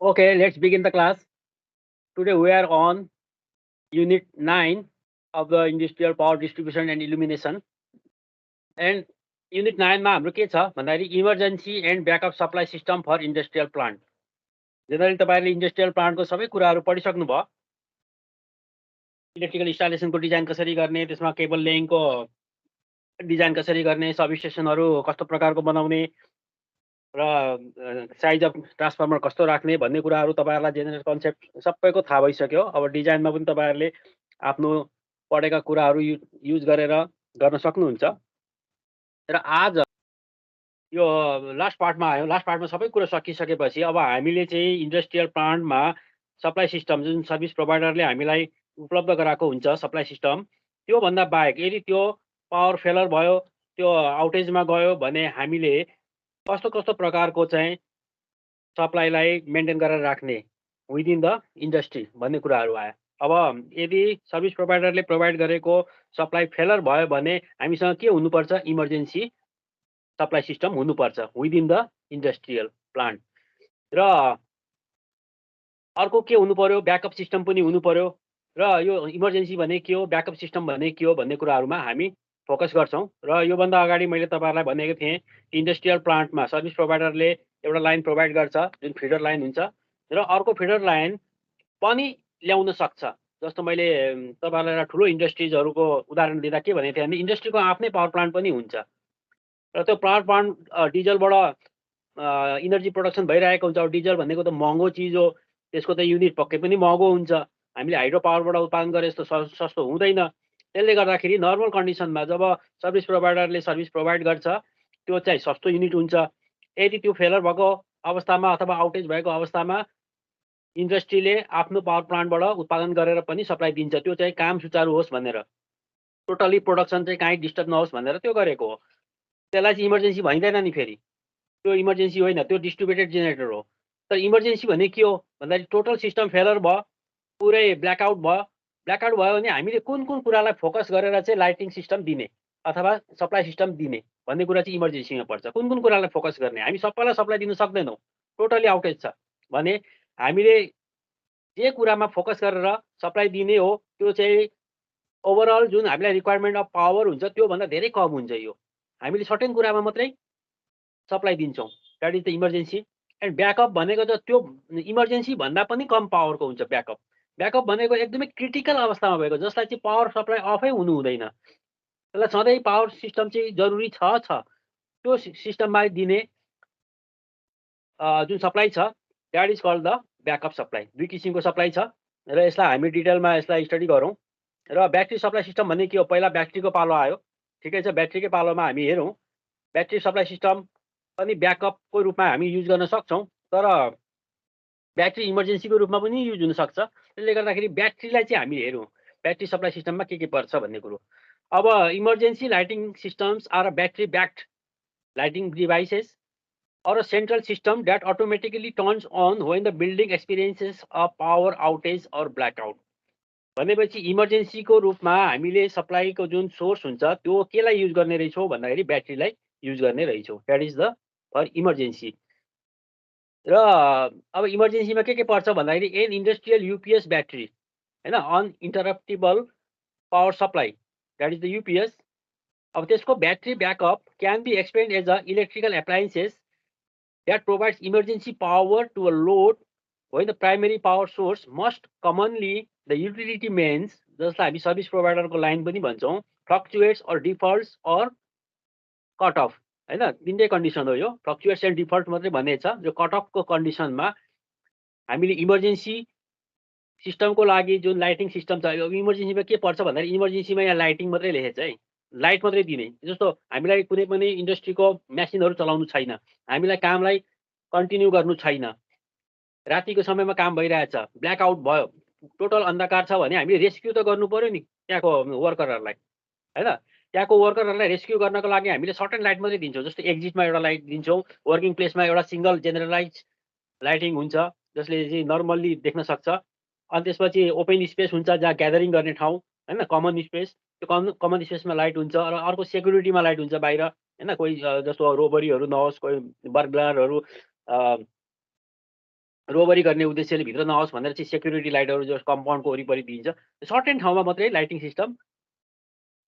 Okay, let's begin the class. Today we are on Unit 9 of the Industrial Power Distribution and Illumination. And Unit 9 मा हाम्रो के छ भन्दाखेरि emergency and backup supply system for industrial plant. Generally तपाईँहरूले industrial प्लान्टको सबै कुराहरू पढिसक्नु भयो. इलेक्ट्रिकल इन्स्टलेसनको डिजाइन कसरी गर्ने, त्यसमा केबल लेइङको डिजाइन कसरी गर्ने, सब स्टेसनहरू कस्तो प्रकारको बनाउने र साइज अफ ट्रान्सफर्मर कस्तो राख्ने भन्ने कुराहरू तपाईँहरूलाई जेनरल कन्सेप्ट सबैको थाहा भइसक्यो. अब डिजाइनमा पनि तपाईँहरूले आफ्नो पढेका कुराहरू युज गरेर गर्न सक्नुहुन्छ. र आज यो लास्ट पार्टमा आयो. लास्ट पार्टमा सबै कुरा सकिसकेपछि अब हामीले चाहिँ इन्डस्ट्रियल प्लान्टमा सप्लाई सिस्टम जुन सर्भिस प्रोभाइडरले हामीलाई उपलब्ध गराएको हुन्छ सप्लाई सिस्टम, त्योभन्दा बाहेक यदि त्यो पावर फेलर भयो, त्यो आउटेजमा गयो भने हामीले कस्तो कस्तो प्रकारको चाहिँ सप्लाईलाई मेन्टेन गरेर राख्ने विदिन द इन्डस्ट्री भन्ने कुराहरू आयो. अब यदि सर्भिस प्रोभाइडरले प्रोभाइड गरेको सप्लाई फेलर भयो भने हामीसँग के हुनुपर्छ? इमर्जेन्सी सप्लाई सिस्टम हुनुपर्छ विदिन द इन्डस्ट्रियल प्लान्ट. र अर्को के हुनु पर्यो? ब्याकअप सिस्टम पनि हुनु पर्यो. र यो इमर्जेन्सी भने के हो, ब्याकअप सिस्टम भने के हो भन्ने कुराहरूमा हामी फोकस गर्छौँ. र योभन्दा अगाडि मैले तपाईँहरूलाई भनेको थिएँ इन्डस्ट्रियल प्लान्टमा सर्भिस प्रोभाइडरले एउटा लाइन प्रोभाइड गर्छ जुन फिडर लाइन हुन्छ, र अर्को फिडर लाइन पनि ल्याउन सक्छ. जस्तो मैले तपाईँहरूलाई एउटा ठुलो इन्डस्ट्रिजहरूको उदाहरण दिँदा के भनेको थिएँ भने इन्डस्ट्रीको आफ्नै पावर प्लान्ट पनि हुन्छ र त्यो पावर प्लान्ट डिजलबाट इनर्जी प्रोडक्सन भइरहेको हुन्छ. अब डिजल भनेको त महँगो चिज हो, त्यसको त युनिट पक्कै पनि महँगो हुन्छ. हामीले हाइड्रो पावरबाट उत्पादन गरे जस्तो सस्तो हुँदैन. त्यसले गर्दाखेरि नर्मल कन्डिसनमा जब सर्भिस प्रोभाइडरले सर्भिस प्रोभाइड गर्छ त्यो चाहिँ सस्तो युनिट हुन्छ. यदि त्यो फेलर भएको अवस्थामा अथवा आउटेज भएको अवस्थामा इन्डस्ट्रीले आफ्नो पावर प्लान्टबाट उत्पादन गरेर पनि सप्लाई दिन्छ. त्यो चाहिँ काम सुचारू होस् भनेर, टोटली प्रोडक्सन चाहिँ काहीँ डिस्टर्ब नहोस् भनेर त्यो गरेको हो. त्यसलाई चाहिँ इमर्जेन्सी भइँदैन नि. फेरि त्यो इमर्जेन्सी होइन, त्यो डिस्ट्रिब्युटेड जेनेरेटर हो. तर इमर्जेन्सी भने के हो भन्दाखेरि टोटल सिस्टम फेलर भयो, पुरै ब्ल्याकआउट भयो. ब्ल्याकआउट भयो भने हामीले कुन कुन कुरालाई फोकस गरेर चाहिँ लाइटिङ सिस्टम दिने अथवा सप्लाई सिस्टम दिने भन्ने कुरा चाहिँ इमर्जेन्सीमा पर्छ. कुन कुन कुरालाई फोकस गर्ने? हामी सबैलाई सप्लाई दिन सक्दैनौँ, टोटली आउटेज छ भने हामीले जे कुरामा फोकस गरेर सप्लाई दिने हो त्यो चाहिँ ओभरअल जुन हामीलाई रिक्वायरमेन्ट अफ पावर हुन्छ त्योभन्दा धेरै कम हुन्छ. यो हामीले सर्टेन कुरामा मात्रै सप्लाई दिन्छौँ, that is the emergency. And backup भनेको त त्यो इमर्जेन्सी भन्दा पनि कम पावरको हुन्छ. ब्याकअप ब्याकअप भनेको एकदमै क्रिटिकल अवस्थामा भएको, जसलाई चाहिँ पावर सप्लाई अफै हुनु हुँदैन, त्यसलाई सधैँ पावर सिस्टम चाहिँ जरुरी छ. त्यो सिस्टममा दिने जुन सप्लाई छ that is called the backup supply. दुई किसिमको सप्लाई छ र यसलाई हामी डिटेलमा यसलाई स्टडी गरौँ. र ब्याट्री सप्लाई सिस्टम भन्ने के हो? पहिला ब्याट्रीको पालो आयो, ठिकै छ. ब्याट्रीकै पालोमा हामी हेरौँ, ब्याट्री सप्लाई सिस्टम पनि ब्याकअपको रूपमा हामी युज गर्न सक्छौँ, तर ब्याट्री इमर्जेन्सीको रूपमा पनि युज हुनसक्छ. त्यसले गर्दाखेरि ब्याट्रीलाई चाहिँ हामी हेरौँ ब्याट्री सप्लाई सिस्टममा के पर्छ भन्ने कुरो. अब emergency lighting systems are a battery backed lighting devices or a central system that automatically turns on when the building experiences a power outage or blackout. भनेपछि इमर्जेन्सीको रूपमा हामीले सप्लाईको जुन सोर्स हुन्छ त्यो केलाई युज गर्ने रहेछौँ भन्दाखेरि ब्याट्रीलाई युज गर्ने रहेछौँ. That is the for emergency. र अब इमर्जेन्सीमा के पर्छ भन्दाखेरि एन इन्डस्ट्रियल युपिएस ब्याट्री, होइन, uninterruptible power supply, that is the UPS. अब त्यसको battery backup can be explained as a electrical appliances that provides emergency power to a load when the primary power source, most commonly the utility mains, जसलाई हामी service प्रोभाइडरको line पनि भन्छौँ, fluctuates or डिफल्ट्स or cut off, होइन, तिनटै condition हो यो. Fluctuates and default मात्रै भनेको छ. यो कट अफको कन्डिसनमा हामीले इमर्जेन्सी सिस्टमको लागि जुन लाइटिङ सिस्टम छ, यो इमर्जेन्सीमा के पर्छ भन्दाखेरि इमर्जेन्सीमा यहाँ लाइटिङ मात्रै लेखेको छ है, लाइट मात्रै दिने. जस्तो हामीलाई कुनै पनि इन्डस्ट्रीको मेसिनहरू चलाउनु छैन, हामीलाई कामलाई कन्टिन्यू गर्नु छैन, रातिको समयमा काम भइरहेछ, ब्ल्याकआउट भयो, टोटल अन्धकार छ भने हामीले रेस्क्यु त गर्नु पर्यो नि त्यहाँको वर्करहरूलाई, होइन. त्यहाँको वर्करहरूलाई रेस्क्यु गर्नको लागि हामीले सर्टेन लाइट मात्रै दिन्छौँ. जस्तो एक्जिटमा एउटा लाइट दिन्छौँ, वर्किङ प्लेसमा एउटा सिङ्गल जेनरलाइज लाइटिङ हुन्छ जसले चाहिँ नर्मल्ली देख्न सक्छ. अनि त्यसपछि ओपन स्पेस हुन्छ जहाँ ग्यादरिङ गर्ने ठाउँ, होइन, कमन स्पेस. त्यो कमन स्पेसमा लाइट हुन्छ. र अर्को सेक्युरिटीमा लाइट हुन्छ बाहिर, होइन, कोही जस्तो रोबरीहरू नहोस्, कोही बर्गलरहरू रोबरी गर्ने उद्देश्यले भित्र नआओस् भनेर चाहिँ सेक्युरिटी लाइटहरू जो कम्पाउन्डको वरिपरि दिइन्छ। सर्टेन ठाउँमा मात्रै लाइटिङ सिस्टम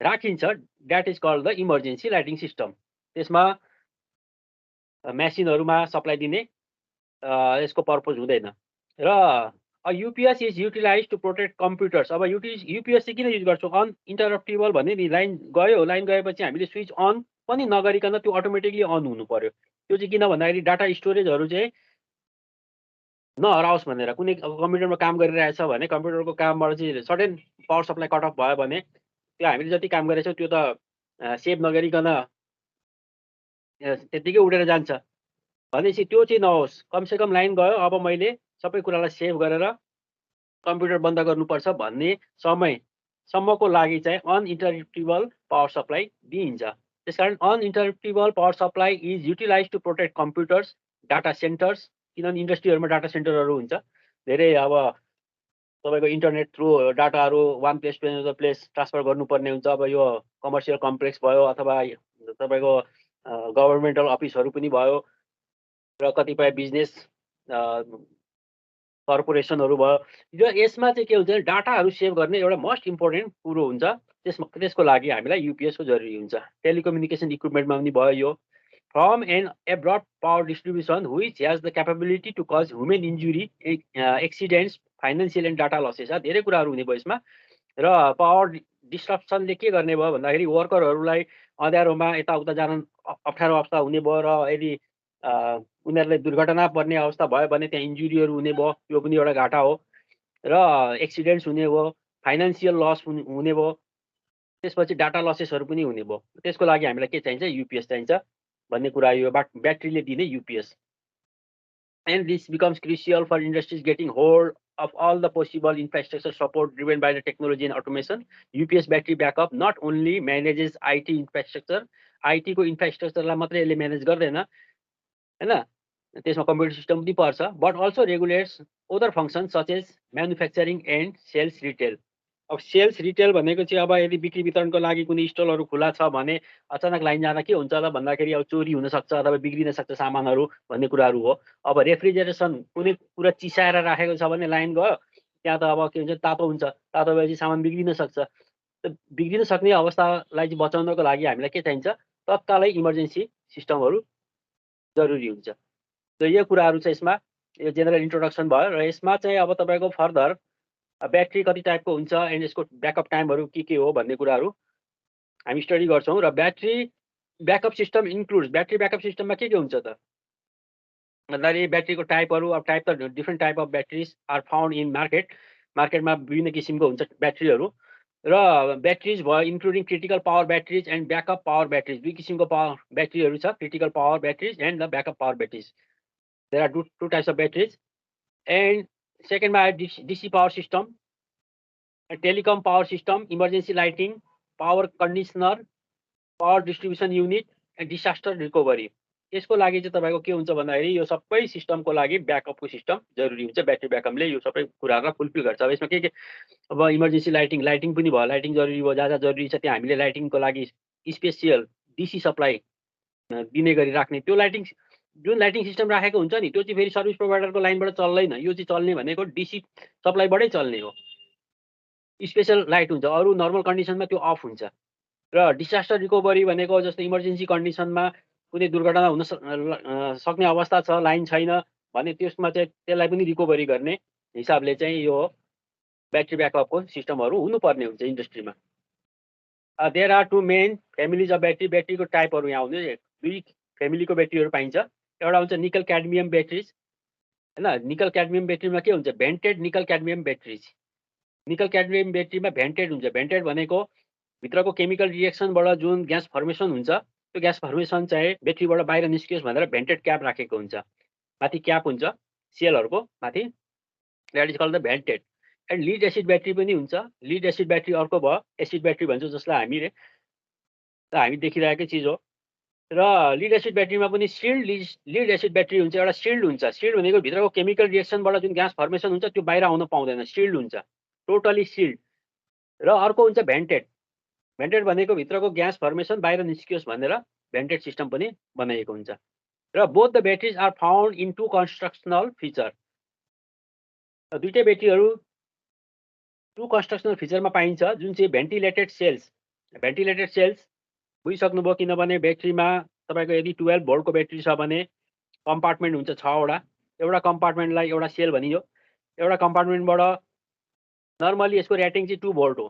राखिन्छ। That is called the emergency lighting system. त्यसमा मेसिनहरूमा सप्लाई दिने यसको पर्पज हुँदैन। र UPS is utilise to protect computers. अब युपिएस चाहिँ किन युज गर्छौँ? अनइन्टरप्टेबल भन्ने नि लाइन गयो, लाइन गएपछि हामीले स्विच अन पनि नगरिकन त्यो अटोमेटिकली अन हुनु पर्यो। त्यो चाहिँ किन भन्दाखेरि डाटा स्टोरेजहरू चाहिँ नहराओस् भनेर। कुनै कम्प्युटरमा काम गरिरहेछ भने कम्प्युटरको कामबाट चाहिँ sudden power supply cut off भयो भने त्यो हामीले जति काम गरेछौँ त्यो त सेभ नगरिकन त्यत्तिकै उडेर जान्छ। भनेपछि त्यो चाहिँ नहोस्। कमसेकम लाइन गयो, अब मैले सबै कुरालाई सेभ गरेर कम्प्युटर बन्द गर्नुपर्छ भन्ने समयसम्मको लागि चाहिँ अनइन्टरप्टेबल पावर सप्लाई दिइन्छ। त्यसकारण uninterruptible power supply is utilise to protect computers, data centers. किनभने इन्डस्ट्रीहरूमा डाटा सेन्टरहरू हुन्छ धेरै। अब तपाईँको इन्टरनेट थ्रु डाटाहरू one place to another place transfer गर्नुपर्ने हुन्छ। अब यो कमर्सियल कम्प्लेक्स भयो अथवा तपाईँको गभर्मेन्टल अफिसहरू पनि भयो र कतिपय बिजनेस कर्पोरेसनहरू भयो। यो यसमा चाहिँ के हुन्छ भने डाटाहरू सेभ गर्ने एउटा मोस्ट इम्पोर्टेन्ट कुरो हुन्छ। त्यसको लागि हामीलाई युपिएसको जरुरी हुन्छ। टेलिकम्युनिकेसन इक्विपमेन्टमा पनि भयो यो। From an abroad power distribution which has the capability to cause human injury, accidents, financial and data losses. धेरै कुराहरू हुने भयो यसमा। र पावर डिस्ट्रप्सनले के गर्ने भयो भन्दाखेरि वर्करहरूलाई अँध्यारोमा यताउता जान अप्ठ्यारो अवस्था हुने भयो र यदि उनीहरूलाई दुर्घटना पर्ने अवस्था भयो भने त्यहाँ इन्जुरीहरू हुने भयो, यो पनि एउटा घाटा हो। र एक्सिडेन्ट्स हुने भयो, फाइनेन्सियल लस हुने भयो, त्यसपछि डाटा लसेसहरू पनि हुने भयो। त्यसको लागि हामीलाई के चाहिन्छ? युपिएस चाहिन्छ भन्ने कुरा यो ब्याट्रीले दिने UPS. And this becomes crucial for industries getting hold of all the possible infrastructure support driven by the technology and automation. UPS battery backup not only manages IT infrastructure, IT को इन्फ्रास्ट्रक्चरलाई मात्रै यसले manage गर्दैन हैन, त्यसमा computer system पनि पर्छ, but also regulates other functions such as manufacturing and sales retail. अब sales retail भनेको चाहिँ अब यदि बिक्री वितरणको लागि कुनै स्टलहरू खुला छ भने अचानक लाइन जाँदा के हुन्छ त भन्दाखेरि अब चोरी हुनसक्छ अथवा बिग्रिन सक्छ सामानहरू भन्ने कुराहरू हो। अब रेफ्रिजरेसन कुनै कुरा चिसाएर राखेको छ भने लाइन गयो, त्यहाँ त अब के हुन्छ तातो हुन्छ, तातो भएपछि सामान बिग्रिन सक्छ। बिग्रिन सक्ने अवस्थालाई चाहिँ बचाउनको लागि हामीलाई के चाहिन्छ? तत्कालै इमर्जेन्सी सिस्टमहरू जरुरी हुन्छ। त यो कुराहरू चाहिँ यसमा यो जेनरल इन्ट्रोडक्सन भयो। र यसमा चाहिँ अब तपाईँको फर्दर ब्याट्री कति टाइपको हुन्छ एन्ड यसको ब्याकअप टाइमहरू के हो भन्ने कुराहरू हामी स्टडी गर्छौँ। र battery backup system includes, battery backup सिस्टममा के हुन्छ त भन्दाखेरि ब्याट्रीको टाइपहरू। अब टाइप त different type of batteries are found in मार्केटमा विभिन्न किसिमको हुन्छ ब्याट्रीहरू। र ब्याट्रिज भयो including critical power batteries and backup power batteries. दुई किसिमको पावर ब्याट्रीहरू छ, critical power batteries and the backup power batteries. There are two types of batteries. And सेकेन्डमा आयो DC power system, telecom power system, emergency lighting, power conditioner, power distribution unit and disaster recovery. यसको लागि चाहिँ तपाईँको के हुन्छ भन्दाखेरि यो सबै सिस्टमको लागि ब्याकअपको सिस्टम जरुरी हुन्छ। ब्याट्री ब्याकअपले यो सबै कुराहरूलाई फुलफिल गर्छ। अब यसमा के अब इमर्जेन्सी लाइटिङ पनि भयो, लाइटिङ जरुरी भयो। जहाँ जहाँ जरुरी छ त्यहाँ हामीले लाइटिङको लागि स्पेसियल डिसी सप्लाई दिने गरी राख्ने। त्यो जुन लाइटिङ सिस्टम राखेको हुन्छ नि त्यो चाहिँ फेरि सर्भिस प्रोभाइडरको लाइनबाट चल्दैन। यो चाहिँ चल्ने भनेको डिसी सप्लाईबाटै चल्ने हो। स्पेसल लाइट हुन्छ, अरू नर्मल कन्डिसनमा त्यो अफ हुन्छ। र डिसास्टर रिकभरी भनेको जस्तो इमर्जेन्सी कन्डिसनमा कुनै दुर्घटना हुन सक्ने अवस्था छ, लाइन छैन भने त्यसमा चाहिँ त्यसलाई पनि रिकभरी गर्ने हिसाबले चाहिँ यो ब्याट्री ब्याकअपको सिस्टमहरू हुनुपर्ने हुन्छ इन्डस्ट्रीमा। There are two main families of battery. ब्याट्रीको टाइपहरू यहाँ हुन्छ, दुई फ्यामिलीको ब्याट्रीहरू पाइन्छ। एउटा हुन्छ निकल क्याडमियम ब्याट्रिज हैन। निकल क्याडमियम ब्याट्रीमा के हुन्छ? भेन्टेड निकल क्याडमियम ब्याट्रिज। निकल क्याडमियम ब्याट्रीमा भेन्टेड हुन्छ। भेन्टेड भनेको भित्रको केमिकल रिएक्सनबाट जुन ग्यास फर्मेसन हुन्छ त्यो ग्यास फर्मेसन चाहिँ ब्याट्रीबाट बाहिर निस्कियोस् भनेर भेन्टेड क्याप राखेको हुन्छ। माथि क्याप हुन्छ सेलहरूको माथि, that is called the vented. And lead acid battery पनि हुन्छ। लिड एसिड ब्याट्री अर्को भयो, एसिड ब्याट्री भन्छौँ जसलाई हामी देखिरहेकै चिज हो। र लिड एसिड ब्याट्रीमा पनि सिल्ड लिड एसिड ब्याट्री हुन्छ। एउटा सिल्ड हुन्छ। सिल्ड भनेको भित्रको केमिकल रिएक्सनबाट जुन ग्यास फर्मेसन हुन्छ त्यो बाहिर आउन पाउँदैन, सिल्ड हुन्छ, टोटली सिल्ड। र अर्को हुन्छ भेन्टेड। भेन्टेड भनेको भित्रको ग्यास फर्मेसन बाहिर निस्कियोस् भनेर भेन्टेड सिस्टम पनि बनाइएको हुन्छ। र both the batteries are found in two constructional feature. दुईटै ब्याट्रीहरू टु कन्स्ट्रक्सनल फिचरमा पाइन्छ, जुन चाहिँ भेन्टिलेटेड सेल्स बुझिसक्नुभयो। किनभने ब्याट्रीमा तपाईँको यदि 12 भोल्टको ब्याट्री छ भने कम्पार्टमेन्ट हुन्छ 6 वटा। एउटा कम्पार्टमेन्टलाई एउटा सेल भनियो। एउटा कम्पार्टमेन्टबाट नर्मली यसको रेटिङ चाहिँ 2 भोल्ट हो,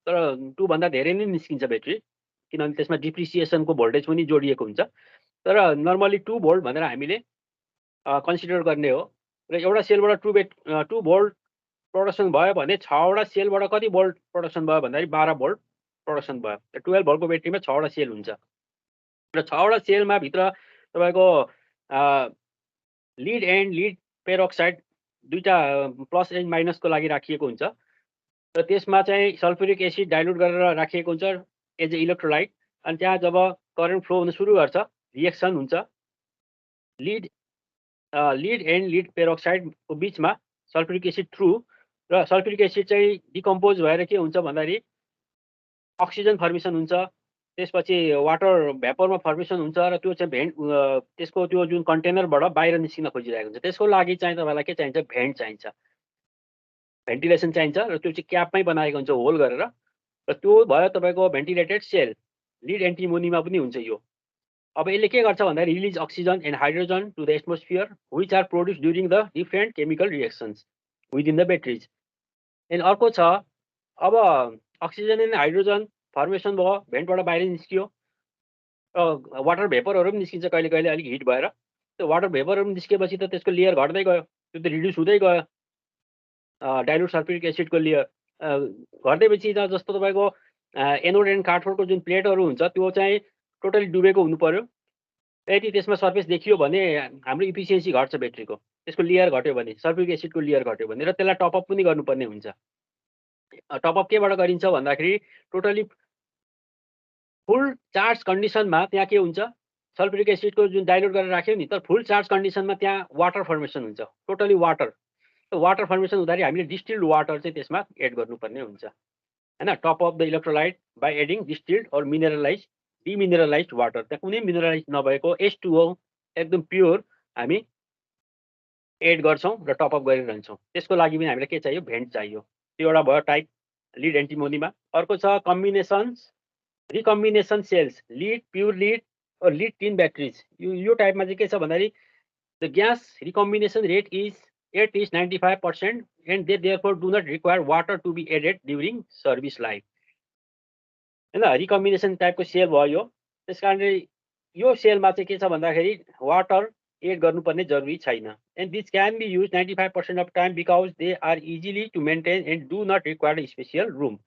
तर 2 भन्दा धेरै नै निस्किन्छ ब्याट्री, किनभने त्यसमा डिप्रिसिएसनको भोल्टेज पनि जोडिएको हुन्छ। तर नर्मली 2 भोल्ट भनेर हामीले कन्सिडर गर्ने हो। र एउटा सेलबाट 2 भोल्ट प्रोडक्सन भयो भने 6 वटा सेलबाट कति भोल्ट प्रोडक्सन भयो भन्दाखेरि 12 भोल्ट प्रोडक्सन भयो। 12 भोल्टको ब्याट्रीमा 6 वटा सेल हुन्छ र 6 वटा सेलमा भित्र तपाईँको लिड एन्ड लिड पेरोक्साइड दुईटा प्लस एन्ड माइनसको लागि राखिएको हुन्छ र त्यसमा चाहिँ सल्फ्युरिक एसिड डाइल्युट गरेर राखिएको हुन्छ एज ए इलेक्ट्रोलाइट। अनि त्यहाँ जब करेन्ट फ्लो हुन सुरु गर्छ, रिएक्सन हुन्छ, लिड एन्ड लिड पेरोक्साइडको बिचमा सल्फ्युरिक एसिड थ्रु, र सल्फ्युरिक एसिड चाहिँ डिकम्पोज भएर के हुन्छ भन्दाखेरि अक्सिजन फर्मेसन हुन्छ, त्यसपछि वाटर भेपरमा फर्मेसन हुन्छ र त्यो चाहिँ त्यसको त्यो जुन कन्टेनरबाट बाहिर निस्किन खोजिरहेको हुन्छ। त्यसको लागि चाहिँ तपाईँलाई के चाहिन्छ, भेन्ट चाहिन्छ, भेन्टिलेसन चाहिन्छ र त्यो चाहिँ क्यापमै बनाएको हुन्छ होल गरेर। र त्यो भयो तपाईँको भेन्टिलेटेड सेल। लिड एन्टिमोनीमा पनि हुन्छ यो। अब यसले के गर्छ भन्दाखेरि release oxygen and hydrogen to the atmosphere which are produce during the different chemical reactions within the batteries. And अर्को छ, अब अक्सिजन एन्ड हाइड्रोजन फर्मेसन भयो, भेन्टबाट बाहिर निस्कियो, वाटर भेपरहरू पनि निस्किन्छ कहिले कहिले अलिक हिट भएर। त्यो वाटर भेपरहरू पनि निस्केपछि त त्यसको लेयर घट्दै गयो, त्यो त रिड्युस हुँदै गयो, डाइल्युट सल्फ्युरिक एसिडको लेयर घट्दैपछि त जस्तो तपाईँको एनोड एन्ड काथोडको जुन प्लेटहरू हुन्छ त्यो चाहिँ टोटली डुबेको हुनु पर्यो। यदि त्यसमा सर्फेस देखियो भने हाम्रो इफिसियन्सी घट्छ ब्याट्रीको, त्यसको लेयर घट्यो भने, सल्फ्युरिक एसिडको लेयर घट्यो भने, र त्यसलाई टपअप पनि गर्नुपर्ने हुन्छ। टपअप केबाट गरिन्छ भन्दाखेरि टोटली फुल चार्ज कन्डिसनमा त्यहाँ के हुन्छ, सल्फ्युरिक एसिडको जुन डाइल्युट गरेर राख्यो नि, तर फुल चार्ज कन्डिसनमा त्यहाँ वाटर फर्मेसन हुन्छ, टोटली वाटर। वाटर फर्मेसन हुँदाखेरि हामीले डिस्टिल्ड वाटर चाहिँ त्यसमा एड गर्नुपर्ने हुन्छ हैन। Top of the electrolyte by adding distilled और मिनरलाइज डिमिनरलाइज वाटर। त्यहाँ कुनै मिनरलाइज नभएको H2O एकदम प्योर हामी एड गर्छौँ र टपअप गरिरहन्छौँ। त्यसको लागि पनि हामीलाई के चाहियो, भेन्ट चाहियो। त्यो एउटा भयो टाइप लिड एन्टिमोनीमा। अर्को छ recombination cells, lead, pure lead और लिड टिन ब्याट्रिज। यो टाइपमा चाहिँ के छ भन्दाखेरि the gas recombination rate is 95% and they therefore do not require water to be added during service life। हैन, रिकम्बिनेसन टाइपको सेल भयो यो। त्यस कारणले यो सेलमा चाहिँ के छ भन्दाखेरि वाटर एड गर्नुपर्ने जरुरी छैन। And this can be use 95% of time because they are easily to maintain and do not require special room.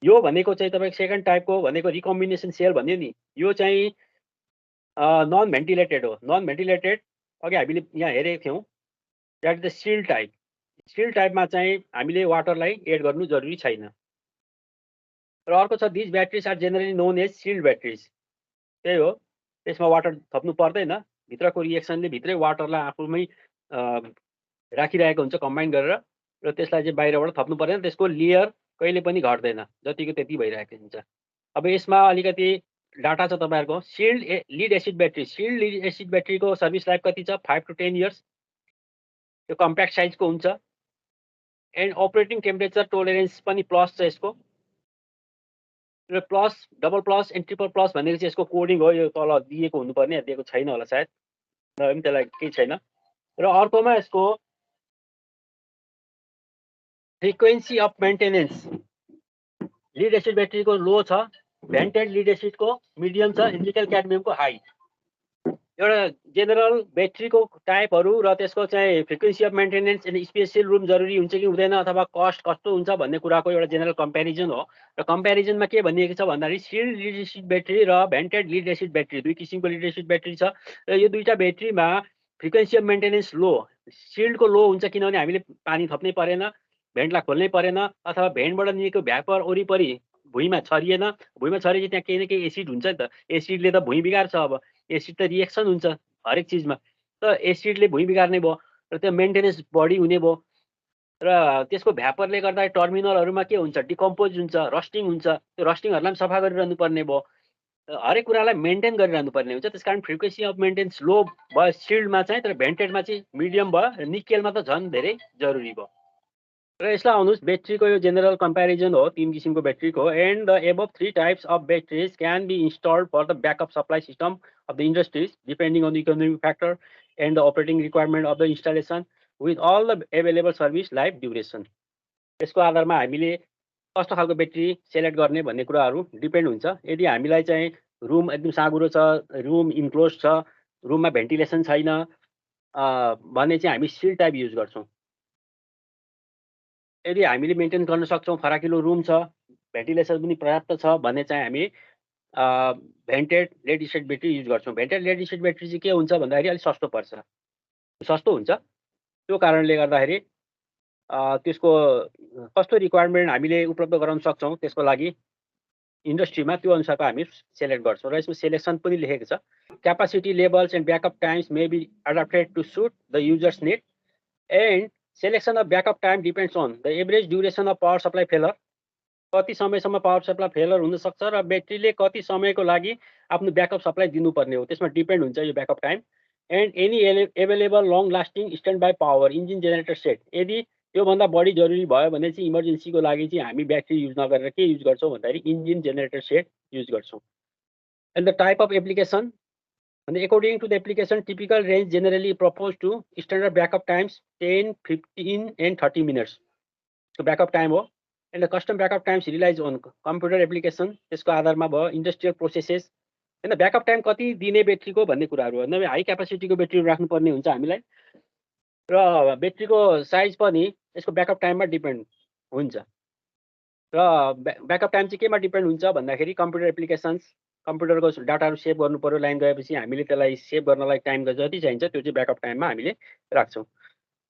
यो भनेको चाहिँ तपाईँको सेकेन्ड टाइपको भनेको रिकम्बिनेसन सेल भन्यो नि, यो चाहिँ नन भेन्टिलेटेड हो। नन भेन्टिलेटेड अघि हामीले यहाँ हेरेको थियौँ, that is the seal type. Seal टाइपमा चाहिँ हामीले वाटरलाई एड गर्नु जरुरी छैन। र अर्को छ this batteries are generally known as sealed batteries. त्यही हो, त्यसमा वाटर थप्नु पर्दैन, भित्रको रिएक्सनले भित्रै वाटरलाई आफूमै राखिरहेको हुन्छ कम्बाइन गरेर, र त्यसलाई चाहिँ बाहिरबाट थप्नु पर्दैन। त्यसको लेयर कहिले पनि घट्दैन, जतिको त्यति भइरहेको हुन्छ। अब यसमा अलिकति डाटा छ तपाईँहरूको। Sealed lead acid battery, sealed lead acid ब्याट्रीको सर्भिस लाइफ कति छ, 5 to 10 इयर्स। यो कम्प्याक्ट साइजको हुन्छ एन्ड अपरेटिङ टेम्परेचर टोलरेन्स पनि प्लस छ यसको। र plus, double plus and triple plus भनेको चाहिँ यसको कोडिङ हो, यो तल दिएको हुनुपर्ने, दिएको छैन होला सायद, र पनि त्यसलाई केही छैन। र अर्कोमा यसको frequency of maintenance, lead acid ब्याट्रीको लो छ, भेन्टेड लिड एसिडको मिडियम छ, निकल क्याडमियमको हाई। एउटा जेनरल ब्याट्रीको टाइपहरू र त्यसको चाहिँ frequency of maintenance and special room जरुरी हुन्छ कि हुँदैन, अथवा कस्ट कस्तो हुन्छ भन्ने कुराको एउटा जेनरल कम्पेरिजन हो। र कम्पेरिजनमा के भनिएको छ भन्दाखेरि सिल्ड लिड एसिड ब्याट्री र भेन्टेड लिड एसिड ब्याट्री, दुई किसिमको लिड एसिड ब्याट्री छ। र यो दुईटा ब्याट्रीमा फ्रिक्वेन्सी अफ मेन्टेनेन्स लो, सिल्डको लो हुन्छ किनभने हामीले पानी थप्नै परेन, भेन्टलाई खोल्नै परेन, अथवा भेन्टबाट निस्केको भ्यापर वरिपरि भुइँमा छरिएन। भुइँमा छरिए त्यहाँ केही न केही एसिड हुन्छ नि त, एसिडले त भुइँ बिगार्छ। अब एसिड त रिएक्सन हुन्छ हरेक चिजमा, त एसिडले भुइँ बिगार्ने भयो र त्यो मेन्टेनेन्स बढी हुने भयो। र त्यसको भ्यापरले गर्दा टर्मिनलहरूमा के हुन्छ, डिकम्पोज हुन्छ, रस्टिङ हुन्छ। त्यो रस्टिङहरूलाई पनि सफा गरिरहनु पर्ने भयो, हरेक कुरालाई मेन्टेन गरिरहनु पर्ने हुन्छ। त्यसकारण फ्रिक्वेन्सी अफ मेन्टेनेन्स लो भयो सिल्डमा चाहिँ, तर भेन्टेडमा चाहिँ मिडियम भयो, र निकेलमा त झन् धेरै जरुरी भयो। र यसलाई आउनुहोस् ब्याट्रीको यो जेनरल कम्पेरिजन हो 3 किसिमको ब्याट्रीको and the above 3 types of batteries can be installed for the backup supply system of the industries depending on the economic factor and the operating requirement of the installation with all the available service life duration. यसको आधारमा हामीले कस्तो खालको battery select गर्ने भन्ने कुराहरू depend हुन्छ। यदि हामीलाई चाहिँ रुम एकदम साँघुरो छ, रुम इन्क्लोज छ, रुममा भेन्टिलेसन छैन भने चाहिँ हामी सिल टाइप युज गर्छौँ। यदि हामीले मेन्टेन गर्न सक्छौँ, फराकिलो रुम छ, भेन्टिलेसन पनि पर्याप्त छ भने चाहिँ हामी भेन्टेड लेड एसिड ब्याट्री युज गर्छौँ। भेन्टेड लेड एसिड ब्याट्री चाहिँ के हुन्छ भन्दाखेरि अलिक सस्तो पर्छ, सस्तो हुन्छ। त्यो कारणले गर्दाखेरि त्यसको कस्तो रिक्वायरमेन्ट हामीले उपलब्ध गराउन सक्छौँ त्यसको लागि इन्डस्ट्रीमा त्यो अनुसारको हामी सेलेक्ट गर्छौँ र यसमा सेलेक्सन पनि लेखेको छ। Capacity levels and backup times may be adapted to suit the users need and selection of backup time depends on the average duration of power supply failure. कति समयसम्म पावर सप्लाई फेलर हुनसक्छ र ब्याट्रीले कति समयको लागि आफ्नो ब्याकअप सप्लाई दिनुपर्ने हो, त्यसमा डिपेन्ड हुन्छ यो backup time. And any available long lasting stand by power engine generator set. यदि त्योभन्दा बढी जरुरी भयो भने चाहिँ इमर्जेन्सीको लागि चाहिँ हामी ब्याट्री युज नगरेर के युज गर्छौँ भन्दाखेरि इन्जिन जेनेरेटर सेट युज गर्छौँ। And the type of application and according to the application, typical range generally proposed to standard backup times 10, 15 and 30 minutes. So backup time हो and the custom backup times relies on computer application. त्यसको आधारमा भयो industrial processes हैन। backup time कति दिने ब्याट्रीको भन्ने कुराहरू हो। हाई क्यापासिटीको ब्याट्री राख्नुपर्ने हुन्छ हामीलाई र ब्याट्रीको साइज पनि यसको ब्याकअप टाइममा डिपेन्ड हुन्छ। र ब्याकअप टाइम चाहिँ केमा डिपेन्ड हुन्छ भन्दाखेरि कम्प्युटर एप्लिकेसन्स, कम्प्युटरको डाटाहरू सेभ गर्नु पर्यो। लाइन गएपछि हामीले त्यसलाई सेभ गर्नलाई टाइम जति चाहिन्छ त्यो चाहिँ ब्याकअप टाइममा हामीले राख्छौँ।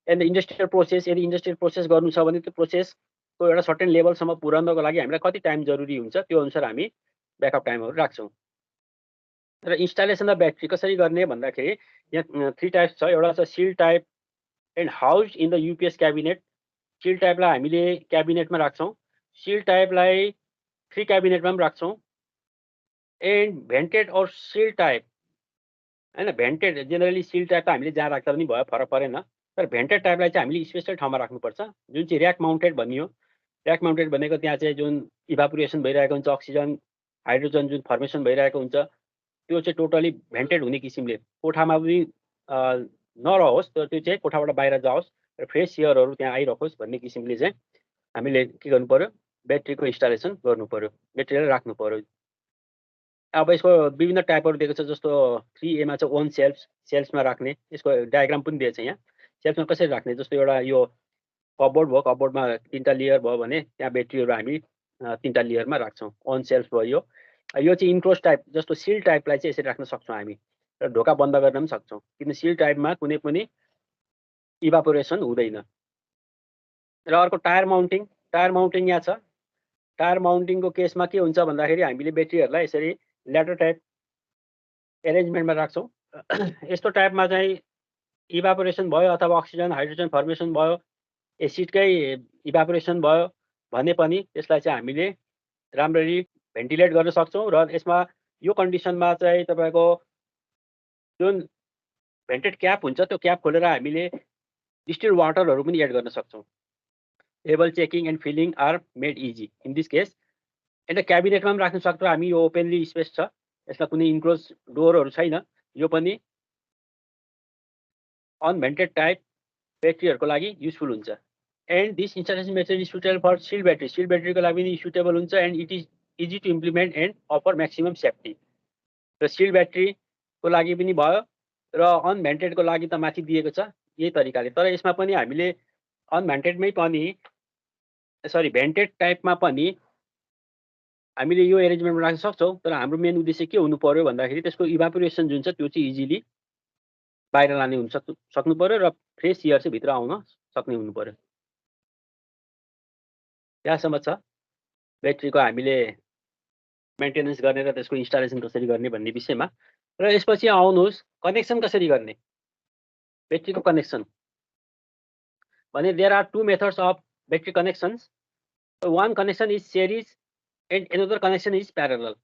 एन्ड इन्डस्ट्रियल प्रोसेस, यदि इन्डस्ट्रियल प्रोसेस गर्नु छ भने त्यो प्रोसेसको एउटा सर्टेन लेभलसम्म पुर्याउनको लागि हामीलाई कति टाइम जरुरी हुन्छ त्यो अनुसार हामी ब्याकअप टाइमहरू राख्छौँ। र इन्स्टलेसन अफ ब्याट्री कसरी गर्ने भन्दाखेरि यहाँ 3 टाइप्स छ। एउटा छ seal type and house in the UPS cabinet. Seal टाइपलाई हामीले क्याबिनेटमा राख्छौँ, सिल टाइपलाई फ्री क्याबिनेटमा पनि राख्छौँ। एन्ड भेन्टेड और सिल टाइप हैन, भेन्टेड जेनरली सिल टाइप त हामीले जहाँ राख्दा पनि भयो, फरक परेन। तर भेन्टेड टाइपलाई चाहिँ हामीले स्पेसल ठाउँमा राख्नुपर्छ, जुन चाहिँ ऱ्याक माउन्टेड भनियो। ऱ्याक माउन्टेड भनेको त्यहाँ चाहिँ जुन इभापोरेसन भइरहेको हुन्छ, अक्सिजन हाइड्रोजन जुन फर्मेसन भइरहेको हुन्छ त्यो चाहिँ टोटली भेन्टेड हुने किसिमले कोठामा पनि नरहोस्, तर त्यो चाहिँ कोठाबाट बाहिर जाओस् र फ्रेस एयरहरू त्यहाँ आइरहोस् भन्ने किसिमले चाहिँ हामीले के गर्नु पर्यो, ब्याट्रीको इन्स्टलेसन गर्नु पर्यो, ब्याट्रीलाई राख्नु पर्यो। अब यसको विभिन्न टाइपहरू दिएको छ, जस्तो 3A मा चाहिँ ओन सेल्समा राख्ने, यसको डायग्राम पनि दिएको छ यहाँ। सेल्समा कसरी राख्ने, जस्तो एउटा यो कपबोर्ड भयो, कपबोर्डमा 3टा लेयर भयो भने त्यहाँ ब्याट्रीहरू हामी 3टा लेयरमा राख्छौँ। ओन सेल्स भयो। यो चाहिँ इन्क्लोज टाइप, जस्तो सिल टाइपलाई चाहिँ यसरी राख्न सक्छौँ हामी र ढोका बन्द गर्न पनि सक्छौँ, किन सिल टाइपमा कुनै पनि इभापोरेसन हुँदैन। र अर्को टायर माउन्टिङ, टायर माउन्टिङ यहाँ छ। टायर माउन्टिङको केसमा के हुन्छ भन्दाखेरि हामीले ब्याट्रीहरूलाई यसरी ल्याडर टाइप एरेन्जमेन्टमा राख्छौँ। यस्तो टाइपमा चाहिँ इभापोरेसन भयो अथवा अक्सिजन हाइड्रोजन फर्मेसन भयो, एसिडकै इभापोरेसन भयो भने पनि त्यसलाई चाहिँ हामीले राम्ररी भेन्टिलेट गर्न सक्छौँ। र यसमा यो कन्डिसनमा चाहिँ तपाईँको जुन भेन्टेड क्याप हुन्छ त्यो क्याप खोलेर हामीले डिस्टिल वाटरहरू पनि एड गर्न सक्छौँ। Level checking and filling are made easy in this case. And क्याबिनेटमा पनि राख्न सक्छौँ हामी, यो ओपनली स्पेस छ, यसमा कुनै इन्क्लोज डोरहरू छैन। यो पनि अनभेन्टेड टाइप ब्याट्रीहरूको लागि युजफुल हुन्छ। And this installation method is suitable for seal battery, seal ब्याट्रीको लागि पनि सुटेबल हुन्छ। And it is easy to implement and offer maximum safety. र सिल ब्याट्रीको लागि पनि भयो र अनभेन्टेडको लागि त माथि दिएको छ यही तरिकाले। तर यसमा पनि हामीले अनभेन्टेडमै पनि भेन्टेड टाइपमा पनि हामीले यो एरेन्जमेन्टमा राख्न सक्छौँ। तर हाम्रो मेन उद्देश्य के हुनु पर्यो भन्दाखेरि त्यसको इभापोरेसन जुन छ त्यो चाहिँ इजिली बाहिर लाने हुन सक्नु पर्यो र फ्रेस एयर चाहिँ भित्र आउन सक्ने हुनु पर्यो। यहाँसम्म छ ब्याट्रीको हामीले मेन्टेनेन्स गर्ने र त्यसको इन्स्टलेसन कसरी गर्ने भन्ने विषयमा। र यसपछि आउनुहोस् कनेक्सन कसरी गर्ने, ब्याट्रीको कनेक्सन भने there are 2 methods of battery connections. One connection is series and another connection is parallel.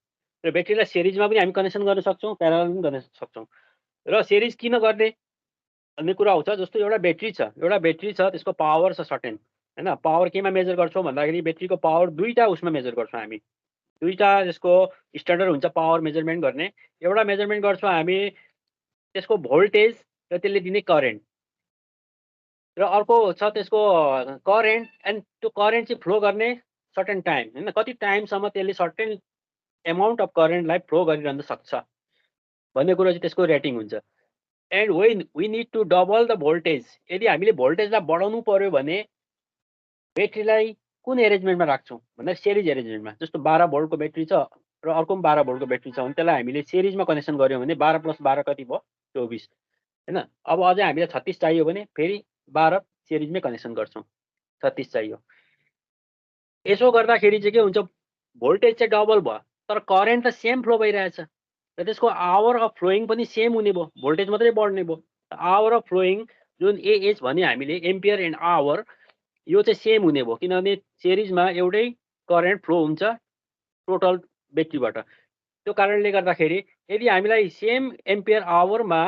र ब्याट्रीलाई सिरिजमा पनि हामी कनेक्सन गर्न सक्छौँ, प्यारलल पनि गर्न सक्छौँ। र सिरिज किन गर्ने भन्ने कुरा आउँछ। जस्तो एउटा ब्याट्री छ त्यसको पावर छ सर्टेन, हैन। पावर केमा मेजर गर्छौँ भन्दाखेरि ब्याट्रीको पावर दुईटा उसमा मेजर गर्छौँ हामी। दुईटा यसको स्ट्यान्डर्ड हुन्छ पावर मेजरमेन्ट गर्ने। एउटा मेजरमेन्ट गर्छौँ हामी त्यसको भोल्टेज र त्यसले दिने करेन्ट, र अर्को छ त्यसको करेन्ट एन्ड त्यो करेन्ट चाहिँ फ्लो गर्ने सर्टेन टाइम, हैन। कति टाइमसम्म त्यसले सर्टेन एमाउन्ट अफ करेन्टलाई फ्लो गरिरहन सक्छ भन्ने कुरो चाहिँ त्यसको रेटिङ हुन्छ। And when we need to double the voltage, यदि हामीले भोल्टेजलाई बढाउनु पर्यो भने ब्याट्रीलाई कुन एरेन्जमेन्टमा राख्छौँ भन्दा सिरिज एरेन्जमेन्टमा। जस्तो 12 भोल्टको ब्याट्री छ र अर्को पनि 12 भोल्टको ब्याट्री छ भने त्यसलाई हामीले सिरिजमा कनेक्सन गऱ्यौँ भने 12 + 12 कति भयो? 24, हैन। अब अझै हामीलाई 36 चाहियो भने फेरि 12 सिरिजमै कनेक्सन गर्छौँ, 36 चाहियो। यसो गर्दाखेरि चाहिँ के हुन्छ, भोल्टेज चाहिँ डबल भयो तर करेन्ट त सेम फ्लो भइरहेछ र त्यसको आवर अफ फ्लोइङ पनि सेम हुने भयो, भोल्टेज मात्रै बढ्ने भयो। आवर अफ फ्लोइङ जुन एएच भन्यो हामीले, एम्पियर एन्ड आवर, यो चाहिँ सेम हुने भयो किनभने सिरिजमा एउटै करेन्ट फ्लो हुन्छ टोटल ब्याट्रीबाट। त्यो कारणले गर्दाखेरि यदि हामीलाई सेम एम्पियर आवरमा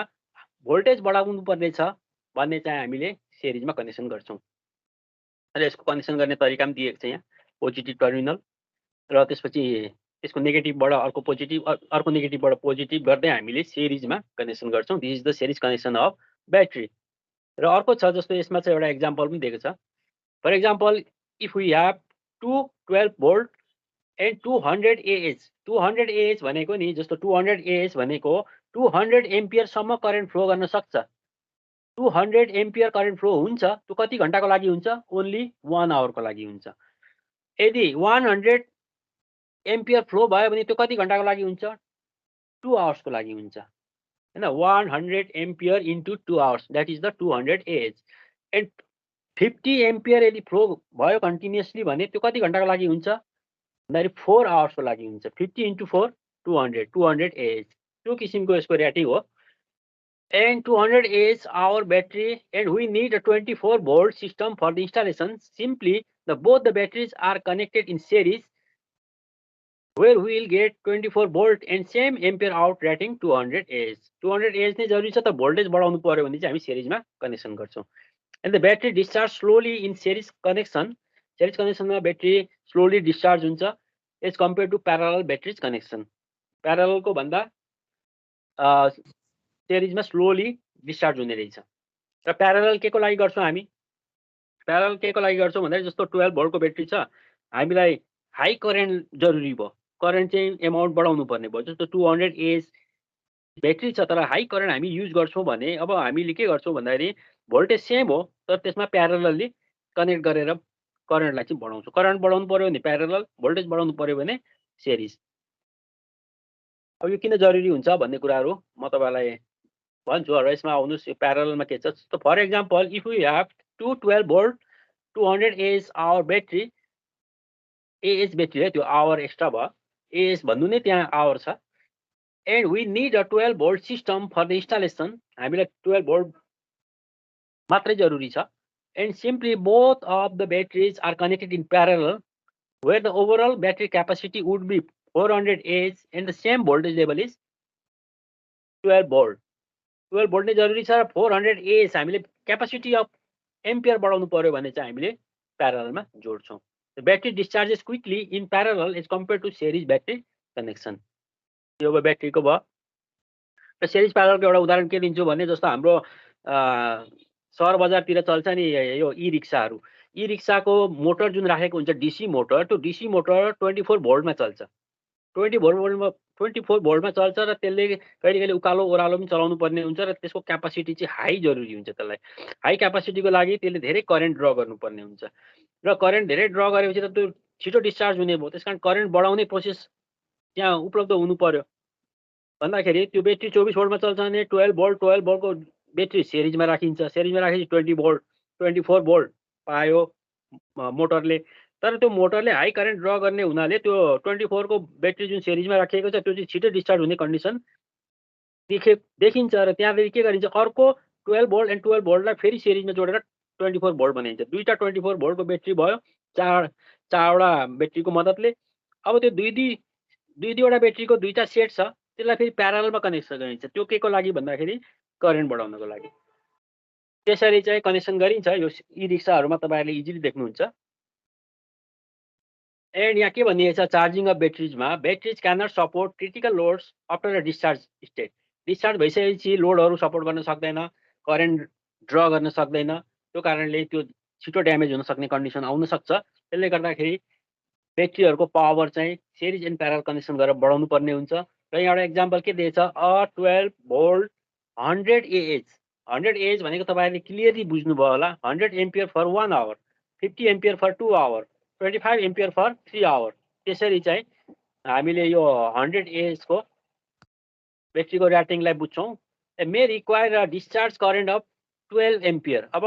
भोल्टेज बढाउनु पर्ने छ भन्ने चाहिँ हामीले सिरिजमा कनेक्सन गर्छौँ। र यसको कनेक्सन गर्ने तरिका पनि दिएको छ यहाँ। पोजिटिभ टर्मिनल र त्यसपछि त्यसको नेगेटिभबाट अर्को पोजिटिभ, अर्को नेगेटिभबाट पोजिटिभ गर्दै हामीले सिरिजमा कनेक्सन गर्छौँ। This is the series connection of battery. र अर्को छ जस्तो यसमा चाहिँ एउटा एक्जाम्पल पनि दिएको छ। For example, if we have 12 volt and 200 AH, 200 AH भनेको नि, जस्तो 200 AH भनेको 200 एम्पियरसम्म करेन्ट फ्लो गर्न सक्छ। 200 एम्पियर करेन्ट फ्लो हुन्छ, त्यो कति घन्टाको लागि हुन्छ? ओन्ली 1 आवरको लागि हुन्छ। यदि 100 एम्पियर फ्लो भयो भने त्यो कति घन्टाको लागि हुन्छ? 2 आवर्सको लागि हुन्छ, हैन। 100 ampere into 2 hours, that is the 200 AH। And 50 ampere यदि फ्लो भयो कन्टिन्युसली भने त्यो कति घन्टाको लागि हुन्छ भन्दाखेरि 4 आवर्सको लागि हुन्छ। 50 × 4 200 AH, त्यो किसिमको यसको रेटिङ हो। And 200 AH our battery, and we need a 24 volt system for the installation. Simply both the batteries are connected in series where we will get 24 volt and same ampere out rating 200 AH. 200 AH नै जरुरी छ त voltage बढाउनु पर्यो भने चाहिँ हामी सिरिजमा connection गर्छौं। And the battery discharge slowly in series connection. Series connection मा ब्याट्री slowly discharge हुन्छ as compared to parallel batteries connection. Parallel को भन्दा सिरिजमा स्लोली डिस्चार्ज हुने रहेछ। र प्यारलल के को लागि गर्छौं हामी? प्यारलल के को लागि गर्छौं भन्दाखेरि जस्तो 12 भोल्टको ब्याट्री छ, हामीलाई हाई करेन्ट जरुरी भयो, करेन्ट चाहिँ एमाउन्ट बढाउनु पर्ने भयो। जस्तो 200 AH ब्याट्री छ तर हाई करेन्ट हामी युज गर्छौं भने अब हामीले के गर्छौं भन्दाखेरि भोल्टेज सेम हो तर त्यसमा प्यारलली कनेक्ट गरेर करेन्टलाई चाहिँ बढाउँछौं। करेन्ट बढाउनु पर्यो भने प्यारलल, भोल्टेज बढाउनु पर्यो भने सिरिज। अब यो किन जरुरी हुन्छ भन्ने कुराहरु म तपाईलाई भन्छु र यसमा आउनुस्। यो प्यारललमा के छ? So for example, if we have two 12 volt 200 AH hour battery, AH battery है त्यो hour एक्स्ट्रा भयो, AH भन्नु नै त्यहाँ hour छ, and we need a 12 volt system for the installation, हामीलाई 12 volt मात्रै जरुरी छ। And simply both of the batteries are connected in parallel where the overall battery capacity would be 400 AH and the same voltage level is 12 volt. 12 volt नै जरुरी छ र 400 AH हामीले capacity of ampere बढाउनु पर्यो भने चाहिँ हामीले प्यारललमा जोड्छौं। The battery discharges quickly in parallel as compared to series battery connection. यो भयो ब्याट्रीको भयो। र सिरिज प्यारललको एउटा उदाहरण के दिन्छु भने जस्तो हाम्रो सहर बजारतिर चल्छ नि यो ई-रिक्साहरु। ई-रिक्साको मोटर जुन राखेको हुन्छ डीसी मोटर, त्यो डीसी मोटर 24 भोल्टमा चल्छ। 24 भोल्टमा चल्छ र त्यसले कहिले-कहिले उकालो ओह्रालो पनि चलाउनु पर्ने हुन्छ र त्यसको क्यापासिटी चाहिँ हाई जरुरी हुन्छ त्यसलाई। हाई क्यापासिटीको लागि त्यसले धेरै करेन्ट ड्र गर्नुपर्ने हुन्छ र करेन्ट धेरै ड्र गरेपछि त त्यो छिटो डिस्चार्ज हुने भयो। त्यसकारण करेन्ट बढाउने प्रोसेस त्यहाँ उपलब्ध हुनु पर्यो। भन्दाखेरि त्यो ब्याट्री 24 भोल्टमा चल्छ भने 12 भोल्टको ब्याट्री सिरिजमा राखिन्छ। सिरिजमा राखेपछि 20 भोल्ट 24 भोल्ट पायो मोटरले। तर त्यो मोटरले हाई करेन्ट ड्र गर्ने हुनाले त्यो 24 को ब्याट्री जुन सिरिजमा राखिएको छ त्यो चाहिँ छिटो डिस्चार्ज हुने कन्डिसन देखिन्छ र त्यहाँदेखि के गरिन्छ, अर्को 12 भोल्ट एन्ड 12 भोल्टलाई फेरि सिरिजमा जोडेर 24 भोल्ट बनाइन्छ। दुईटा 24 भोल्टको ब्याट्री भयो चारवटा ब्याट्रीको मद्दतले। अब त्यो दुईवटा ब्याट्रीको दुईटा सेट छ, त्यसलाई फेरि प्यारललमा कनेक्सन गरिन्छ। त्यो के को लागि भन्दाखेरि करेन्ट बढाउनको लागि। त्यसरी चाहिँ कनेक्सन गरिन्छ। यो ई रिक्साहरुमा तपाईहरुले इजिली देख्नुहुन्छ। एन्ड यहाँ के भनिएको छ चार्जिङ अफ ब्याट्रिजमा batteries can not support critical loads after a discharge state. Discharge भइसकेपछि लोडहरू सपोर्ट गर्न सक्दैन, करेन्ट ड्र गर्न सक्दैन। त्यो कारणले त्यो छिटो ड्यामेज हुन सक्ने कन्डिसन आउन सक्छ। त्यसले गर्दाखेरि ब्याट्रीहरूको पावर चाहिँ सिरिज एन्ड प्यारल कनेक्सन गरेर बढाउनु पर्ने हुन्छ। र यहाँ एउटा एक्जाम्पल के दिएछ, अ 12 भोल्ट 100 एएच। 100 एएच भनेको तपाईँहरूले क्लियरली बुझ्नुभयो होला। 100 ampere for 1 hour, 50 ampere for 2 hour, 25 ampere for 3 hour. त्यसरी चाहिँ हामीले यो 100 एएच को ब्याट्रीको ऱ्याटिङलाई बुझ्छौँ। May require a discharge current of 12 ampere. अब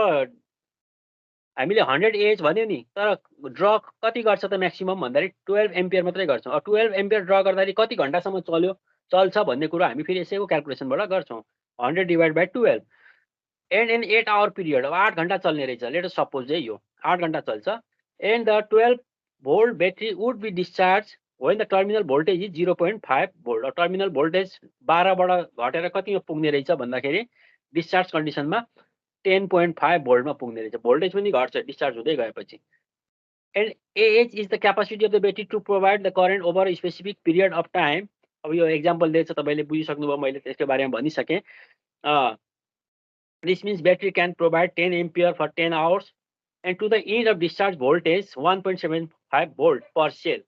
हामीले 100 एएच भन्यो नि, तर ड्र कति गर्छ त म्याक्सिमम भन्दाखेरि 12 एम्पियर मात्रै गर्छौँ। अब 12 एम्पियर ड्र गर्दाखेरि कति घण्टासम्म चल्छ भन्ने कुरो हामी फेरि यसैको क्याल्कुलेसनबाट गर्छौँ। 100 divide by 12 and in 8 hour period. अब 8 घण्टा चल्ने रहेछ। लेट अस सपोज चाहिँ यो 8 घण्टा चल्छ। And the 12 volt battery would be discharge when the terminal voltage is 0.5 volt. Terminal voltage 12बाट घटेर कतिमा पुग्ने रहेछ भन्दाखेरि डिस्चार्ज कन्डिसनमा 10.5 भोल्टमा पुग्ने रहेछ। भोल्टेज पनि घट्छ डिस्चार्ज हुँदै गएपछि। And AH is the capacity of the battery to provide the current over specific period of time. अब यो एक्जाम्पल दिएछ, तपाईँले बुझिसक्नुभयो, मैले त्यसको बारेमा भनिसकेँ। This means battery can provide 10 ampere for 10 hours and to the end of discharge voltage 1.75 volt per cell.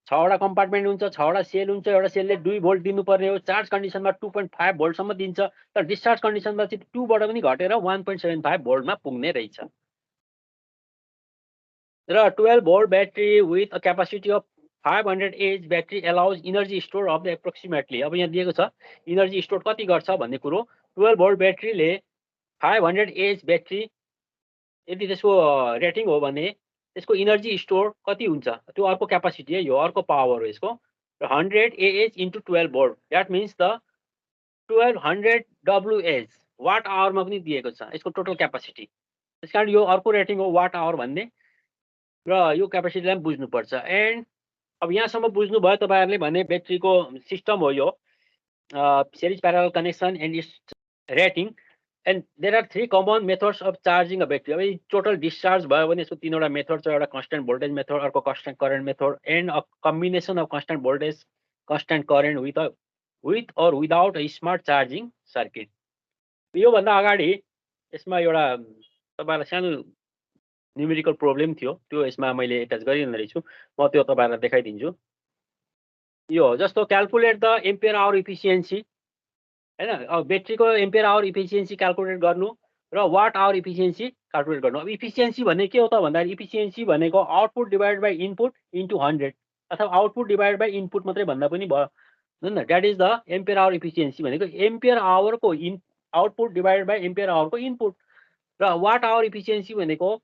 6वटा compartment हुन्छ, 6वटा सेल हुन्छ। एउटा सेलले 2 भोल्ट दिनुपर्ने हो। चार्ज कन्डिसनमा 2.5 भोल्टसम्म दिन्छ, तर डिस्चार्ज कन्डिसनमा चाहिँ 2 बाट पनि घटेर 1.75 भोल्टमा पुग्ने रहेछ। र 12 volt battery with a capacity of 500 H battery allows energy store of the approximately. अब यहाँ दिएको छ इनर्जी स्टोर कति गर्छ भन्ने कुरो। 12 भोल्ट ब्याट्रीले 500 एच ब्याट्री यदि त्यसको रेटिङ हो भने त्यसको इनर्जी स्टोर कति हुन्छ, त्यो अर्को क्यापासिटी है, यो अर्को पावर हो यसको। र 100 AH into 12 volt, that means the 1200 WH watt आवरमा पनि दिएको छ यसको टोटल क्यापासिटी। त्यस कारण यो अर्को रेटिङ हो वाट आवर भन्ने, र यो क्यापासिटीलाई पनि बुझ्नुपर्छ। एन्ड अब यहाँसम्म बुझ्नुभयो तपाईँहरूले भने ब्याट्रीको सिस्टम हो यो series parallel connection and its rating. And there are 3 common methods of charging a battery. अब टोटल डिस्चार्ज भयो भने यसको 3वटा मेथड छ। एउटा कन्स्ट्यान्ट भोल्टेज मेथड, अर्को constant current method, and a combination of constant voltage constant current with or without a smart charging circuit. योभन्दा अगाडि यसमा एउटा तपाईँलाई सानो न्युमेरिकल प्रब्लम थियो, त्यो यसमा मैले एट्याच गरिदिँदो रहेछु। म त्यो तपाईँलाई देखाइदिन्छु। यो जस्तो calculate the ampere hour efficiency हैन। अब ब्याट्रीको एम्पियर आवर इफिसियन्सी क्याल्कुलेट गर्नु र वाट आवर इफिसियन्सी क्याल्कुलेट गर्नु। अब इफिसियन्सी भन्ने के हो त भन्दाखेरि इफिसियन्सी भनेको output divide by input into 100 अथवा आउटपुट डिभाइड बाई इनपुट मात्रै भन्दा पनि भयो हैन। That is the ampere hour efficiency भनेको एम्पियर आवरको आउटपुट डिभाइड बाई एम्पियर आवरको इनपुट। र वाट आवर इफिसियन्सी भनेको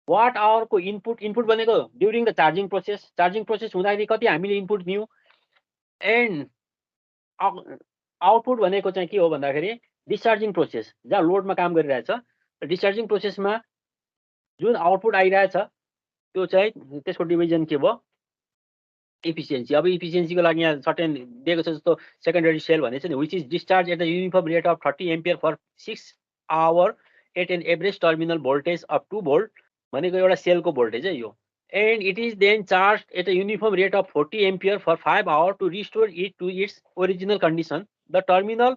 वाट आवरको इनपुट भनेको during the charging process. Charging process हुँदाखेरि कति हामीले इनपुट दियौँ। एन्ड आउटपुट भनेको चाहिँ के हो भन्दाखेरि डिस्चार्जिङ प्रोसेस जहाँ लोडमा काम गरिरहेछ, डिस्चार्जिङ प्रोसेसमा जुन आउटपुट आइरहेछ त्यो चाहिँ त्यसको डिभिजन के भयो, इफिसियन्सी। अब इफिसियन्सीको लागि यहाँ सर्टेन दिएको छ, जस्तो सेकेन्डरी सेल भनेको छ नि, which is discharge at the uniform rate of 30 ampere for 6 hour at an average terminal voltage of 2 volt भनेको एउटा सेलको भोल्टेज है यो। And it is then charge at a uniform rate of 40 ampere for 5 hour to restore it to its original condition. The terminal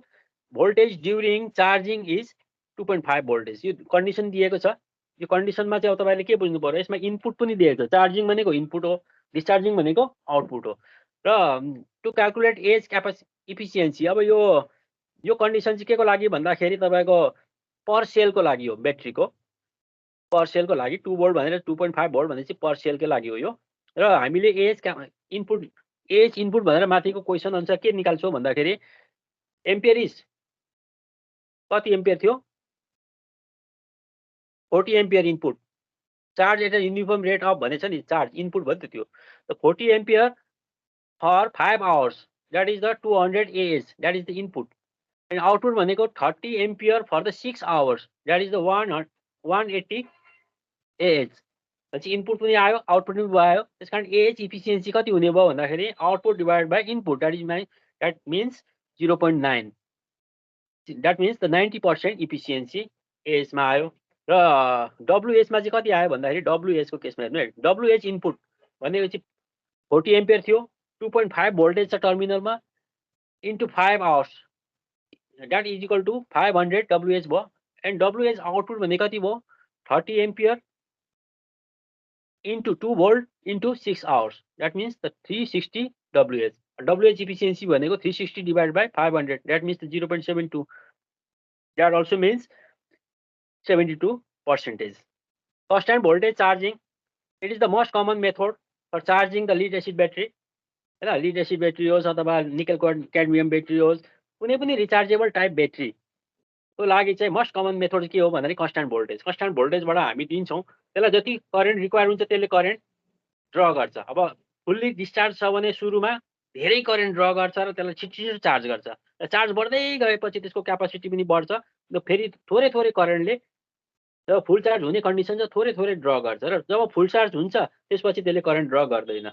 voltage during charging is 2.5 voltage. यो condition दिएको छ। यो कन्डिसनमा चाहिँ अब तपाईँले के बुझ्नु पर्यो, यसमा इनपुट पनि दिएको छ। चार्जिङ भनेको इनपुट हो, डिस्चार्जिङ भनेको आउटपुट हो। र टु क्याल्कुलेट एज इफिसियन्सी, अब यो कन्डिसन चाहिँ के को लागि भन्दाखेरि तपाईँको पर सेलको लागि हो। ब्याट्रीको पर सेलको लागि 2 भोल्ट भनेर 2.5 भोल्ट भनेपछि पर सेलकै लागि हो यो। र हामीले एज इनपुट भनेर माथिको क्वेसन अनुसार के निकाल्छौँ भन्दाखेरि एम्पियर इज कति एम्पियर थियो, 40 ampere input, charge at a uniform rate of भनेछ नि, चार्ज इनपुट भयो नि त त्यो। 40 ampere for 5 hours, that is the 200 AH, that is the input. And output भनेको 30 ampere for the 6 hours, that is the 180 AH. भनेपछि input पनि आयो, आउटपुट पनि भयो। त्यस कारण एएच इफिसियन्सी कति हुने भयो भन्दाखेरि output divide by input, that means 0.9, that means the 90% efficiency एचमा आयो र डब्लुएचमा चाहिँ कति आयो भन्दाखेरि डब्लुएचको केसमा हेर्नु है, डब्लुएच इनपुट भनेको चाहिँ 40 एम्पियर थियो, 2.5 भोल्टेज छ टर्मिनलमा, into 5 hours, that is equal to 500 WH भयो। एन्ड डब्लुएच आउटपुट भने कति भयो, 30 ampere into 2 volt into 6 hours, that means the 360 WH. WH efficiency भनेको 360 divide by 500, that means the 0.72, that also means 72%. Constant voltage charging, it is the most common method for charging the lead acid battery. हैन, lead acid battery होस् अथवा निकल क्याडमियम battery होस्, कुनै पनि rechargeable type battery को लागि चाहिँ मोस्ट कमन मेथड के हो भन्दाखेरि कन्स्ट्यान्ट भोल्टेज। कन्स्ट्यान्ट भोल्टेजबाट हामी दिन्छौँ, त्यसलाई जति करेन्ट रिक्वायर हुन्छ त्यसले करेन्ट ड्र गर्छ। अब फुल्ली डिस्चार्ज छ भने सुरुमा धेरै करेन्ट ड्र गर्छ र त्यसलाई छिटो चार्ज गर्छ, र चार्ज बढ्दै गएपछि त्यसको क्यापासिटी पनि बढ्छ, र फेरि थोरै थोरै करेन्टले जब फुल चार्ज हुने कन्डिसन चाहिँ थोरै थोरै ड्र गर्छ, र जब फुल चार्ज हुन्छ त्यसपछि त्यसले करेन्ट ड्र गर्दैन।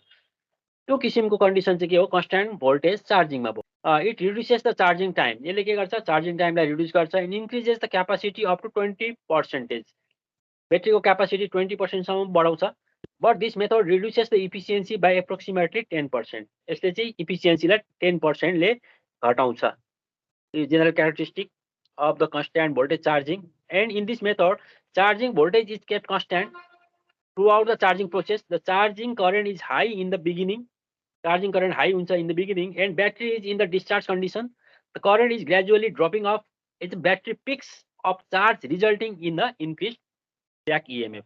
त्यो किसिमको कन्डिसन चाहिँ के हो, कन्स्ट्यान्ट भोल्टेज चार्जिङमा भयो। It reduces the charging time, यसले के गर्छ, चार्जिङ टाइमलाई रिड्युस गर्छ। And increases the capacity up to 20%, ब्याट्रीको क्यापासिटी 20%सम्म बढाउँछ। But this method reduces the efficiency by approximately 10%, यसले चाहिँ इफिसियन्सीलाई 10%ले घटाउँछ। यो general characteristic of the constant voltage charging. And in this method, charging voltage is kept constant throughout the charging process. The charging current is high in the beginning, charging current high uncha in the beginning, and battery is in the discharge condition. The current is gradually dropping off as the battery picks up charge, resulting in the increased back EMF.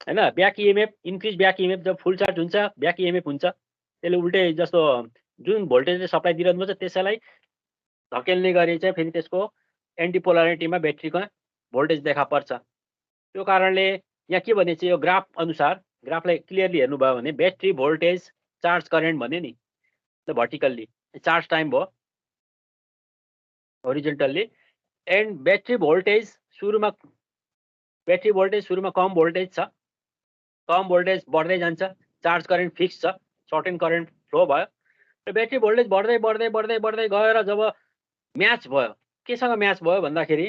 हैन, back EMF, increase back EMF, जब full charge हुन्छ back EMF हुन्छ, त्यसले उल्टै जस्तो जुन भोल्टेजले supply दिइरहनु छ त्यसैलाई धकेल्ने गरी चाहिँ फेरि त्यसको एन्टी पोलारिटीमा ब्याट्रीको भोल्टेज देखा पर्छ। त्यो कारणले यहाँ के भने चाहिँ यो ग्राफ अनुसार, ग्राफलाई क्लियरली हेर्नुभयो भने ब्याट्री भोल्टेज चार्ज करेन्ट भन्यो नि, त भर्टिकल्ली चार्ज टाइम भयो होरिजेन्टल्ली। एन्ड ब्याट्री भोल्टेज सुरुमा कम भोल्टेज छ, कम भोल्टेज बढ्दै जान्छ, चार्ज करेन्ट फिक्स छ, सर्ट एन्ड करेन्ट फ्लो भयो, र ब्याट्री भोल्टेज बढ्दै बढ्दै बढ्दै बढ्दै गएर जब म्याच भयो, केसँग म्याच भयो भन्दाखेरि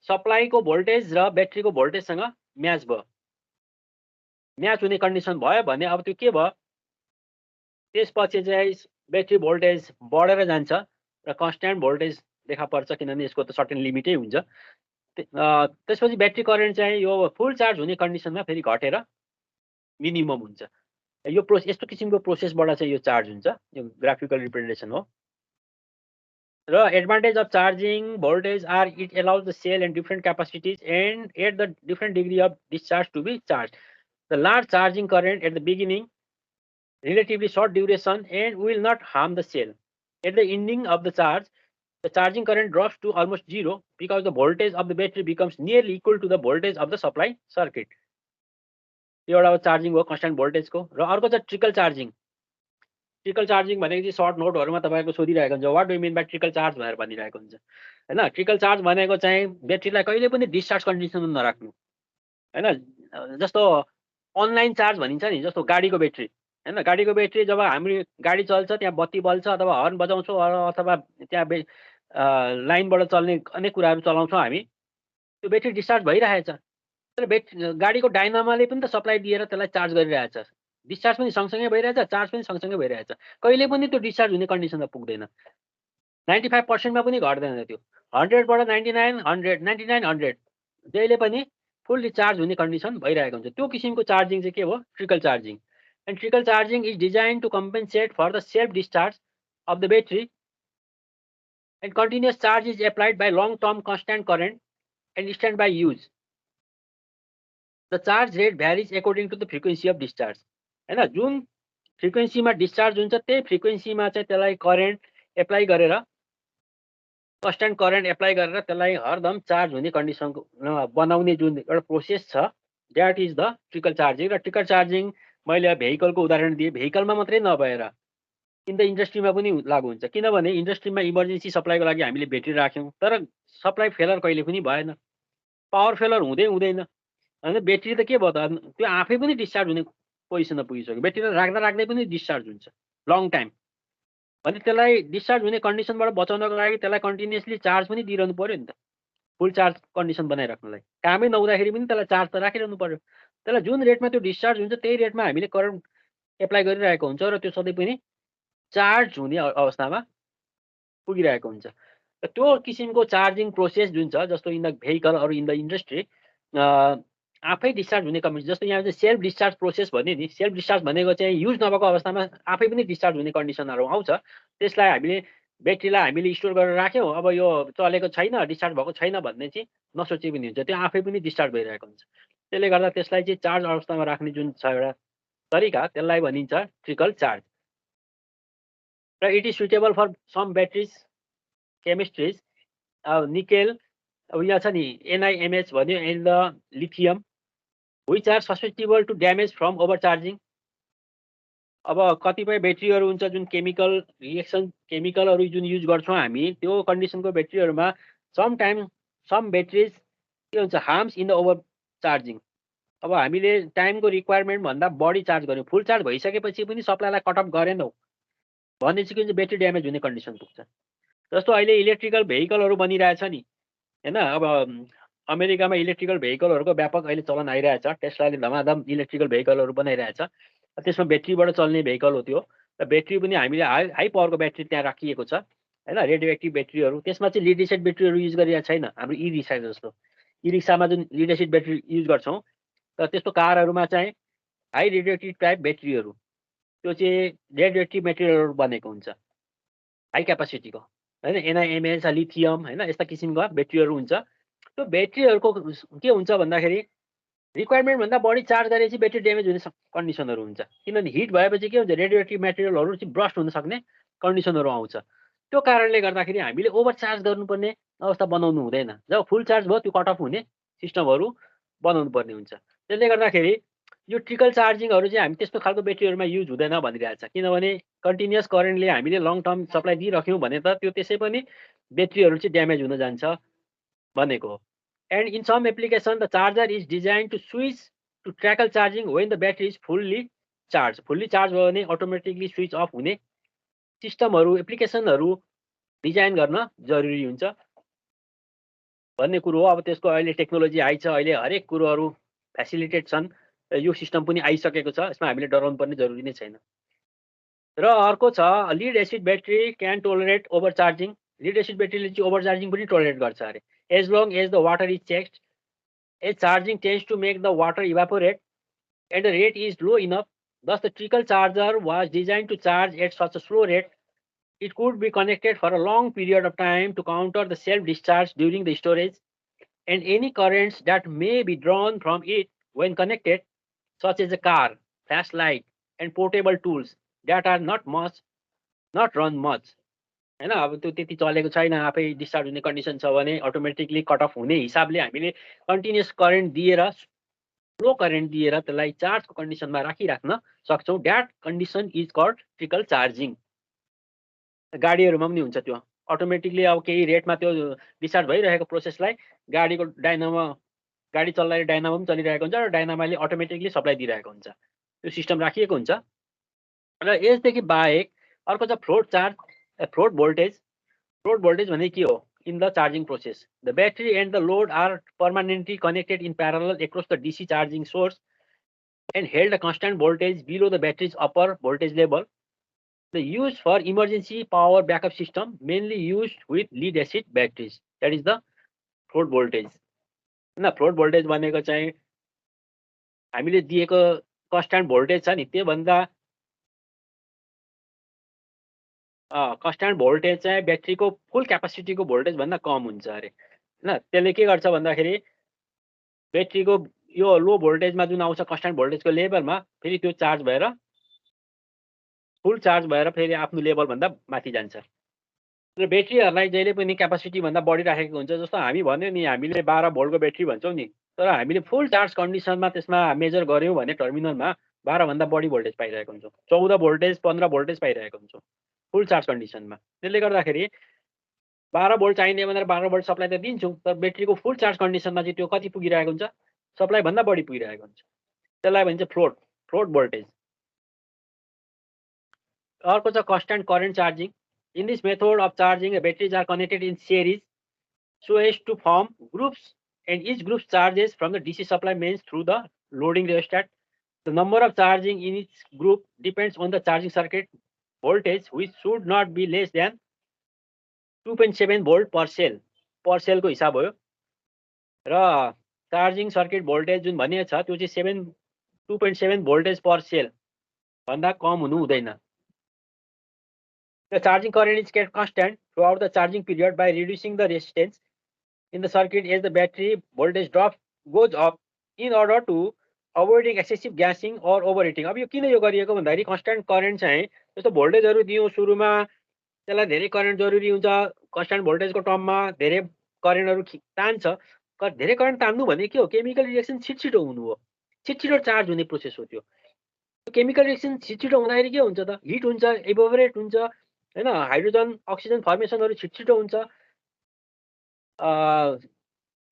सप्लाईको भोल्टेज र ब्याट्रीको भोल्टेजसँग म्याच भयो। म्याच हुने कन्डिसन भयो भने अब त्यो के भयो, त्यसपछि चाहिँ ब्याट्री भोल्टेज बढेर जान्छ र कन्स्ट्यान्ट भोल्टेज देखा पर्छ, किनभने यसको त सर्टेन लिमिटै हुन्छ। त्यसपछि ब्याट्री करेन्ट चाहिँ यो फुल चार्ज हुने कन्डिसनमा फेरि घटेर मिनिमम हुन्छ। यो यस्तो किसिमको प्रोसेसबाट चाहिँ यो चार्ज हुन्छ। यो ग्राफिकल रिप्रेजेन्टेसन हो। र advantage of charging voltage are it allows the cell and different capacities and at the different degree of discharge to be charge. The large charging current at the beginning, relatively short duration, and will not harm the cell. At the ending of the charge, the charging current drops to almost zero because the voltage of the battery becomes nearly equal to the voltage of the supply circuit. एउटा charging हो constant भोल्टेजको। र अर्को चाहिँ trickle charging. Trickle charging भनेको चाहिँ short नोटहरुमा तपाईहरुको सोधिरहेको हुन्छ, what do you mean by trickle charge भनेर भनिरहेको हुन्छ हैन। ट्रिकल चार्ज भनेको चाहिँ ब्याट्रीलाई कहिले पनि डिस्चार्ज कन्डिसनमा नराख्नु हैन। जस्तो अनलाइन चार्ज भनिन्छ नि, जस्तो गाडीको ब्याट्री हैन। गाडीको ब्याट्री जब हामी गाडी चल्छ, त्यहाँ बत्ती बल्छ अथवा हर्न बजाउँछौँ अथवा त्यहाँ लाइनबाट चल्ने अनेक कुराहरू चलाउँछौँ हामी, त्यो ब्याट्री डिस्चार्ज भइरहेछ, तर गाडीको डाइनामाले पनि त सप्लाई दिएर त्यसलाई चार्ज गरिरहेछ। डिस्चार्ज पनि सँगसँगै भइरहेछ, चार्ज पनि सँगसँगै भइरहेछ, कहिले पनि त्यो डिस्चार्ज हुने कन्डिसनमा पुग्दैन। 95% पनि घट्दैन त्यो। 100 बाट 99, 100, 99, 100 जहिले पनि फुल्ली चार्ज हुने कन्डिसन भइरहेको हुन्छ। त्यो किसिमको चार्जिङ चाहिँ के हो, trickle charging. And trickle charging is designed to compensate for the self discharge of the battery, and continuous charge is applied by long term constant current and standby use. The charge rate varies according to the frequency of discharge. हैन, जुन फ्रिक्वेन्सीमा discharge हुन्छ त्यही फ्रिक्वेन्सीमा चाहिँ त्यसलाई current apply गरेर, constant current apply गरेर त्यसलाई हरदम चार्ज हुने कन्डिसन बनाउने जुन एउटा प्रोसेस छ, that is the trickle charging. र ट्रिकल चार्जिङ मैले भेहिकलको उदाहरण दिएँ, भेहिकलमा मात्रै नभएर इन द इन्डस्ट्रीमा पनि लागु हुन्छ। किनभने इन्डस्ट्रीमा इमर्जेन्सी सप्लाईको लागि हामीले ब्याट्री राख्यौँ, तर सप्लाई फेलर कहिले पनि भएन, पावर फेलर हुँदै हुँदैन हैन। ब्याट्री त के भयो त, त्यो आफै पनि डिस्चार्ज हुने पोजिसनमा पुगिसक्यो। ब्याट्रीलाई राख्दा राख्दै पनि डिस्चार्ज हुन्छ लङ टाइम, भने त्यसलाई डिस्चार्ज हुने कन्डिसनबाट बचाउनको लागि त्यसलाई कन्टिन्युअसली चार्ज पनि दिइरहनु पर्यो नि त। फुल चार्ज कन्डिसन बनाइराख्नलाई। कामै नहुँदाखेरि पनि त्यसलाई चार्ज त राखिरहनु पर्यो। त्यसलाई जुन रेटमा त्यो डिस्चार्ज हुन्छ त्यही रेटमा हामीले करेन्ट एप्लाई गरिरहेको हुन्छ र त्यो सधैँ पनि चार्ज हुने अवस्थामा पुगिरहेको हुन्छ। र त्यो किसिमको चार्जिङ प्रोसेस जुन छ, जस्तो इन द भेहिकल अरू इन द इन्डस्ट्री आफै डिस्चार्ज हुने कन्डिसन, जस्तो यहाँ चाहिँ सेल्फ डिस्चार्ज प्रोसेस भन्यो नि। सेल्फ डिस्चार्ज भनेको चाहिँ युज नभएको अवस्थामा आफै पनि डिस्चार्ज हुने कन्डिसनहरू आउँछ। त्यसलाई हामीले ब्याट्रीलाई हामीले स्टोर गरेर राख्यौँ, अब यो चलेको छैन, डिस्चार्ज भएको छैन भन्ने चाहिँ नसोचे पनि हुन्छ, त्यो आफै पनि डिस्चार्ज भइरहेको हुन्छ। त्यसले गर्दा त्यसलाई चाहिँ चार्ज अवस्थामा राख्ने जुन छ एउटा तरिका, त्यसलाई भनिन्छ ट्रिकल चार्ज। र it is suitable for some batteries chemistries, nickel, अब यहाँ छ नि NiMH भन्यो, and the lithium which are susceptible to damage from over charging. अब कतिपय ब्याट्रीहरू हुन्छ जुन केमिकल रिएक्सन केमिकलहरू जुन युज गर्छौँ हामी, त्यो कन्डिसनको ब्याट्रीहरूमा सम ब्याट्रिज के हुन्छ, harms in the over charging. अब हामीले टाइमको रिक्वायरमेन्ट भन्दा बढी चार्ज गऱ्यौँ, फुल चार्ज भइसकेपछि पनि सप्लाईलाई कट अफ गरेनौँ भने चाहिँ के हुन्छ, ब्याट्री ड्यामेज हुने कन्डिसन पुग्छ। जस्तो अहिले इलेक्ट्रिकल भेहिकलहरू बनिरहेछ नि हैन, अब अमेरिकामा इलेक्ट्रिकल भेहिकलहरूको व्यापक अहिले चलन आइरहेछ। टेस्लाले धमाधम इलेक्ट्रिकल भेहिकलहरू बनाइरहेछ, त्यसमा ब्याट्रीबाट चल्ने भेहिकल हो त्यो। र ब्याट्री पनि हामीले हाई पावरको ब्याट्री त्यहाँ राखिएको छ हैन, रेडियो एक्टिभ ब्याट्रीहरू। त्यसमा चाहिँ लिड एसिड ब्याट्रीहरू युज गरिरहेको छैन, हाम्रो ई रिक्सा जस्तो। ई रिक्सामा जुन लिड एसिड ब्याट्री युज गर्छौँ, र त्यस्तो कारहरूमा चाहिँ हाई रेडियो एक्टिभ टाइप ब्याट्रीहरू, त्यो चाहिँ रेडियो एक्टिभ मेटेरियलहरू बनेको हुन्छ, हाई क्यापासिटीको हैन, NiMH, लिथियम हैन, यस्ता किसिमका ब्याट्रीहरू हुन्छ। त्यो ब्याट्रीहरूको के हुन्छ भन्दाखेरि रिक्वायरमेन्ट भन्दा बढी चार्ज गरेपछि ब्याट्री ड्यामेज हुने कन्डिसनहरू हुन्छ। किनभने हिट भएपछि के हुन्छ, रेडियो एक्टिभ मेटेरियलहरू चाहिँ ब्रस्ट हुन सक्ने कन्डिसनहरू आउँछ। त्यो कारणले गर्दाखेरि हामीले ओभर चार्ज गर्नुपर्ने अवस्था बनाउनु हुँदैन। जब फुल चार्ज भयो त्यो कट अफ हुने सिस्टमहरू बनाउनु पर्ने हुन्छ। त्यसले गर्दाखेरि यो ट्रिकल चार्जिङहरू चाहिँ हामी त्यस्तो खालको ब्याट्रीहरूमा युज हुँदैन भनिरहेछ, किनभने कन्टिन्युअस करेन्टले हामीले लङ टर्म सप्लाई दिइराख्यौँ भने त त्यो त्यसै पनि ब्याट्रीहरू चाहिँ ड्यामेज हुन जान्छ भनेको हो। And in some application, the charger is designed to switch to trickle charging when the battery is fully charged. Fully charged भयो भने automatically switch off हुने सिस्टमहरू, एप्लिकेसनहरू डिजाइन गर्न जरुरी हुन्छ भन्ने कुरो हो। अब त्यसको अहिले टेक्नोलोजी आइछ, अहिले हरेक कुरोहरू फेसिलिटेट छन्, र यो सिस्टम पनि आइसकेको छ, यसमा हामीले डराउनु पर्ने जरुरी नै छैन। र अर्को छ lead acid battery can tolerate over charging. Lead acid ब्याट्रीले चाहिँ ओभर चार्जिङ पनि टोलरेट गर्छ अरे, as long as the water is checked. As charging tends to make the water evaporate and the rate is low enough, thus the trickle charger was designed to charge at such a slow rate it could be connected for a long period of time to counter the self-discharge during the storage, and any currents that may be drawn from it when connected, such as a car, flashlight, and portable tools that are not run much हैन। अब त्यो त्यति चलेको छैन, आफै discharge हुने condition छ भने अटोमेटिकली कट अफ हुने हिसाबले हामीले कन्टिन्युअस करेन्ट दिएर, स्लो करेन्ट दिएर त्यसलाई चार्जको कन्डिसनमा राखिराख्न सक्छौँ। That condition is called trickle charging. गाडीहरूमा पनि हुन्छ त्यो, अटोमेटिकली अब केही रेटमा त्यो डिस्चार्ज भइरहेको प्रोसेसलाई गाडीको डाइनामो, गाडी चल्दाखेरि डाइनामो पनि चलिरहेको हुन्छ र डाइनामाले अटोमेटिकली सप्लाई दिइरहेको हुन्छ, त्यो सिस्टम राखिएको हुन्छ। र यसदेखि बाहेक अर्को छ float charge, float voltage. Float voltage भने के हो? In the charging process the battery and the load are permanently connected in parallel across the DC charging source and held a constant voltage below the battery's upper voltage level. The use for emergency power backup system mainly used with lead acid batteries. That is the float voltage. न float voltage भनेको चाहिँ हामीले दिएको constant voltage छ नि, त्यो भन्दा constant voltage चाहिँ ब्याट्रीको फुल क्यापासिटीको भोल्टेज भन्दा कम हुन्छ अरे हैन। त्यसले के गर्छ भन्दाखेरि ब्याट्रीको यो लो भोल्टेजमा जुन आउँछ कन्स्ट्यान्ट भोल्टेजको लेभलमा फेरि त्यो चार्ज भएर फुल चार्ज भएर फेरि आफ्नो लेभल भन्दा माथि जान्छ। र ब्याट्रीहरूलाई जहिले पनि क्यापासिटी भन्दा बढी राखेको हुन्छ। जस्तो हामी भन्यो नि, हामीले 12 भोल्टको ब्याट्री भन्छौँ नि, तर हामीले फुल चार्ज कन्डिसनमा त्यसमा मेजर गर्यौँ भने टर्मिनलमा 12 भन्दा बढी भोल्टेज पाइरहेको हुन्छौँ, 14 भोल्टेज 15 भोल्टेज पाइरहेको हुन्छौँ फुल चार्ज कन्डिसनमा। त्यसले गर्दाखेरि 12 भोल्ट चाहिने भनेर 12 भोल्ट सप्लाई त दिन्छौँ, तर ब्याट्रीको फुल चार्ज कन्डिसनमा चाहिँ त्यो कति पुगिरहेको हुन्छ, सप्लाई भन्दा बढी पुगिरहेको हुन्छ। त्यसलाई भन्छ फ्लोट भोल्टेज। अर्को छ constant current charging. In this method of charging, the batteries are connected in series so as to form groups, and each group charges from the DC supply mains through the loading rheostat. The number of charging in each group depends on the charging circuit voltage, which should not be less than 2.7 volt per cell. Per cell को हिसाब हो र charging circuit voltage जुन भनिएको छ त्यो चाहिँ 2.7 voltage per cell भन्दा कम हुनु हुँदैन. The charging current is kept constant throughout the charging period by reducing the resistance in the circuit as the battery voltage drop goes up in order to avoiding excessive gassing or overheating. अब यो किन यो गरिएको भन्दाखेरि constant current चाहिँ जस्तो भोल्टेजहरू दियौँ सुरुमा त्यसलाई धेरै करेन्ट जरुरी हुन्छ. कन्स्ट्यान्ट भोल्टेजको टर्ममा धेरै करेन्टहरू तान्छ. धेरै करेन्ट तान्नु भने के हो, केमिकल रिएक्सन छिटो हुनु हो, छिटो चार्ज हुने प्रोसेस हो त्यो. केमिकल रिएक्सन छिटो हुँदाखेरि के हुन्छ त, हिट हुन्छ, इभोपरेट हुन्छ हैन, हाइड्रोजन अक्सिजन फर्मेसनहरू छिटो हुन्छ,